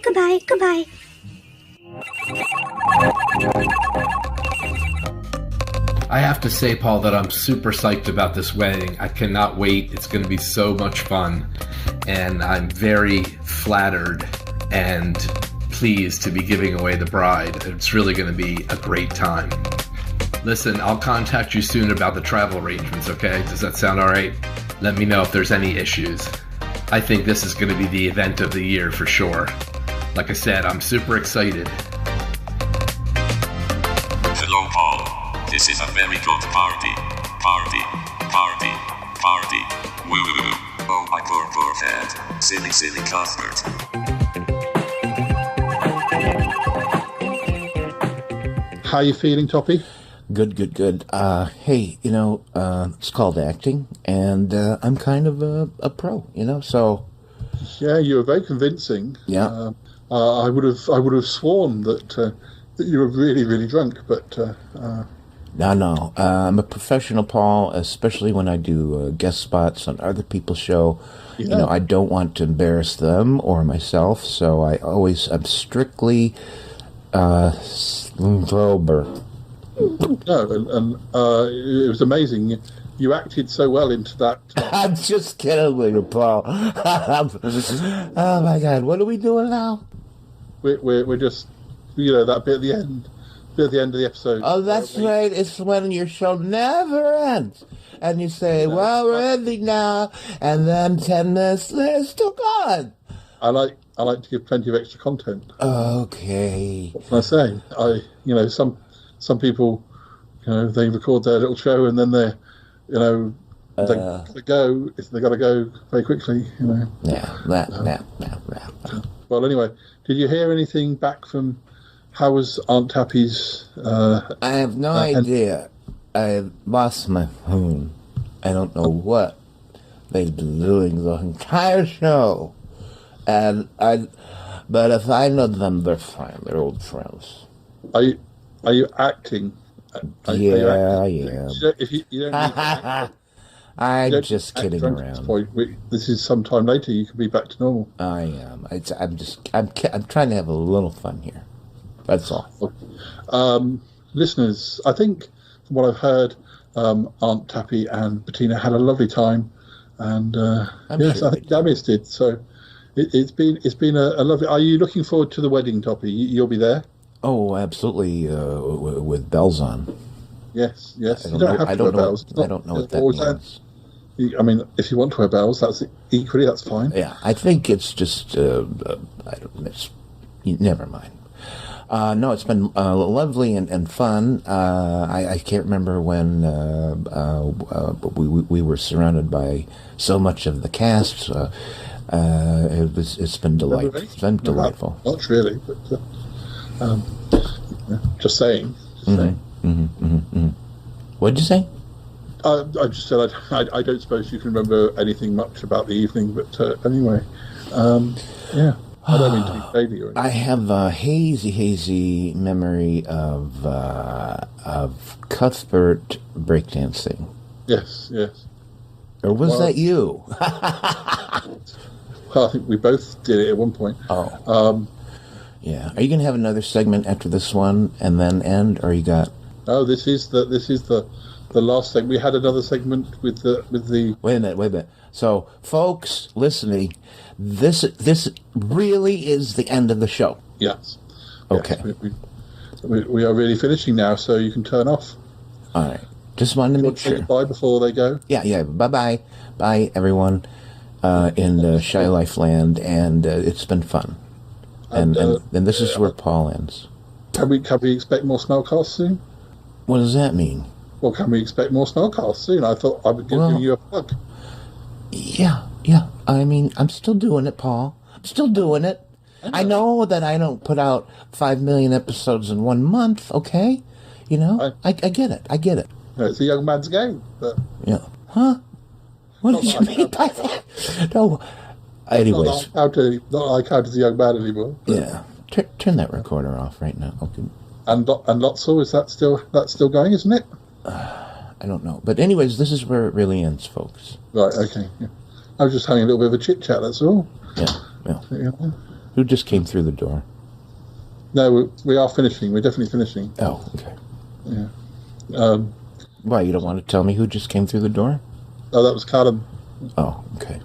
I have to say, Paul, that I'm super psyched about this wedding. I cannot wait. It's going to be so much fun. And I'm very flattered and pleased to be giving away the bride. It's really going to be a great time. Listen, I'll contact you soon about the travel arrangements, okay? Does that sound all right? Let me know if there's any issues. I think this is going to be the event of the year for sure. Like I said, I'm super excited. Hello, Paul. This is a very good party. Woo. Oh, my poor head. Silly Cuthbert. How you feeling, Toppy? Good. Hey, it's called acting, and I'm kind of a pro, so... Yeah, you were very convincing. Yeah. I would have sworn that you were really, really drunk, but... No. I'm a professional, Paul, especially when I do guest spots on other people's show. Yeah. I don't want to embarrass them or myself, so I'm strictly sober. No, and it was amazing. You acted so well into that. I'm just kidding with you, Paul. Oh my God, what are we doing now? We're just, that bit at the end. At the end of the episode. Oh, that's right. It's when your show never ends. And you say, well, we're ending now. And then 10 minutes, they're still gone. I like to give plenty of extra content. Okay. What can I say? Some people, they record their little show and then they go, if they got to go very quickly, Yeah. Well, anyway, did you hear anything back from... How was Aunt Tappy's... I have no idea. I lost my phone. I don't know what they've been doing the entire show. But if I know them, they're fine. They're old friends. Are Are you acting? Yeah. If you don't need to act, I'm just kidding around. This is sometime later. You can be back to normal. I am. I'm trying to have a little fun here. That's all. Listeners, I think from what I've heard, Aunt Tappy and Bettina had a lovely time, and yes, I think Damis did. So it's been a lovely. Are you looking forward to the wedding, Toppy? You'll be there. Oh, absolutely. With bells on. Yes. I don't know what that means. I mean, if you want to wear bells, that's fine. Yeah, I think it's just. Never mind. No, it's been lovely and fun. I can't remember when we were surrounded by so much of the cast. It's been delightful. It's been delightful. Not really, but just saying. What did you say? I just said I don't suppose you can remember anything much about the evening, but anyway, yeah. I don't mean to be shady or anything. I have a hazy memory of Cuthbert breakdancing. Yes. Or was that you? Well, I think we both did it at one point. Oh. Yeah. Are you going to have another segment after this one and then end, or you got? Oh, this is the last segment. We had another segment with the. Wait a minute. So, folks listening, this really is the end of the show. Yes. Okay. Yes, we are really finishing now, so you can turn off. All right. Just wanted to make sure. Bye before they go. Yeah. Bye, everyone in Shy Life Land, and it's been fun. And this is where Paul ends. Can we expect more Smellcasts soon? What does that mean? Well, can we expect more Smellcasts soon? I thought I would give you a plug. Yeah. I mean, I'm still doing it, Paul. I'm still doing it. I know that I don't put out 5 million episodes in 1 month, okay? You know? I get it. No, it's a young man's game. But yeah. Huh? What did you mean by that? No. Anyways. Not like how to a young man anymore. Yeah. Turn that recorder off right now. Okay. And Lotso, is that still going, isn't it? I don't know. But anyways, this is where it really ends, folks. Right, okay. Yeah. I was just having a little bit of a chit-chat, that's all. Yeah. Who just came through the door? No, we are finishing. We're definitely finishing. Oh, okay. Yeah. Why, you don't want to tell me who just came through the door? Oh, that was Callum. Oh, okay.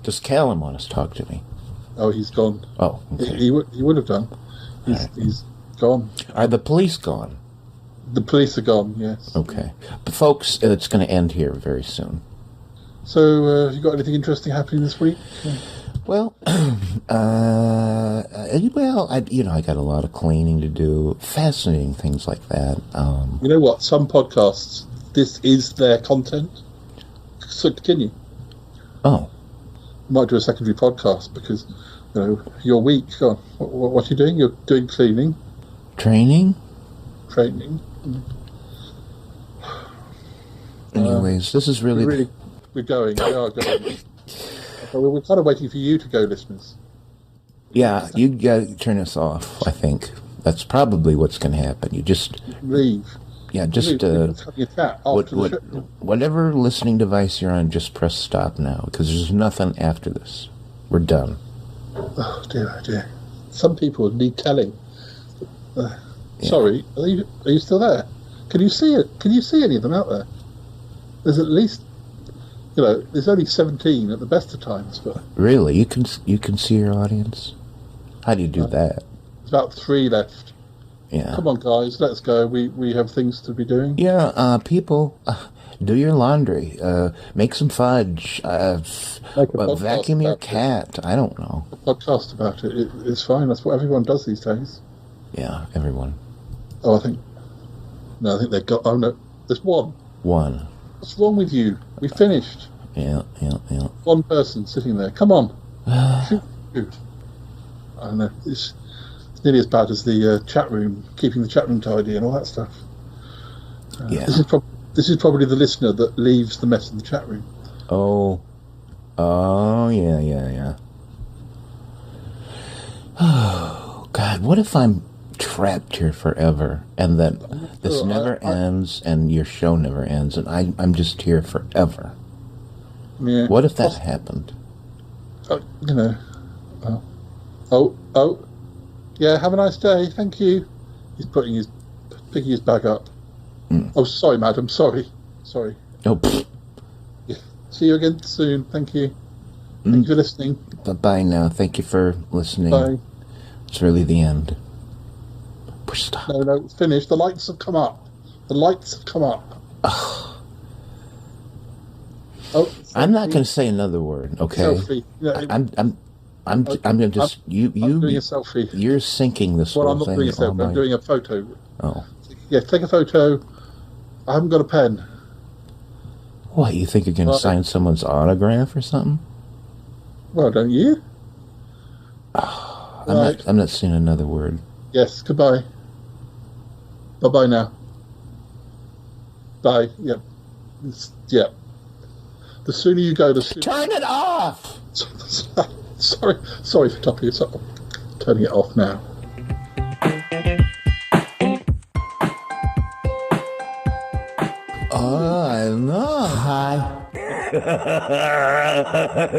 Does Callum want to talk to me? Oh, he's gone. Oh, okay. He would have done. He's gone. Are the police gone? The police are gone, yes. Okay. But folks, it's going to end here very soon. So, have you got anything interesting happening this week? Well, I got a lot of cleaning to do, fascinating things like that. You know what? Some podcasts, this is their content. So continue. Oh. You might do a secondary podcast because, your week. Go on. What are you doing? You're doing cleaning. Training. Anyways, this is really... We are going. We're kind of waiting for you to go, listeners. Yeah, you got to turn us off, I think. That's probably what's going to happen. You just... Leave. Yeah, just... whatever listening device you're on, just press stop now, because there's nothing after this. We're done. Oh, dear. Some people need telling. Sorry, are you still there? Can you see it? Can you see any of them out there? There's at least... there's only 17 at the best of times, but... Really? You can see your audience? How do you do that? There's about 3 left. Yeah. Come on, guys, let's go. We have things to be doing. Yeah, people, do your laundry. Make some fudge. Vacuum your cat. I don't know. A podcast about it. It's fine. That's what everyone does these days. Yeah, everyone. Oh, I think they've got... Oh, no. There's one. One. What's wrong with you? We finished. Yeah. One person sitting there. Come on. Shoot. I don't know. It's nearly as bad as the chat room, keeping the chat room tidy and all that stuff. Yeah. This is probably the listener that leaves the mess in the chat room. Oh, yeah. Oh, God. God, what if I'm trapped here forever and that this never ends and your show never ends and I'm just here forever? Yeah. What if that happened? You know. Yeah, have a nice day. Thank you. He's picking his bag up. Oh, sorry, madam. Sorry. Oh, Yeah. See you again soon. Thank you. Thank you for listening. Bye now. Thank you for listening. Bye. It's really the end. Push stop. No, it's finished. The lights have come up. Oh, I'm not going to say another word. Okay. Selfie. Yeah, I'm going to just I'm doing a selfie. You're sinking this Well, whole I'm not thing. doing a selfie. I'm doing a photo. Oh. Yeah, take a photo. I haven't got a pen. What, you think you're going to sign someone's autograph or something? Well, don't you? I'm not saying another word. Yes, goodbye. Bye-bye now. Bye. Yep. Yep. The sooner you go, the sooner... Turn it off! Sorry for topping it up. Turning it off now. Oh, I know. Hi.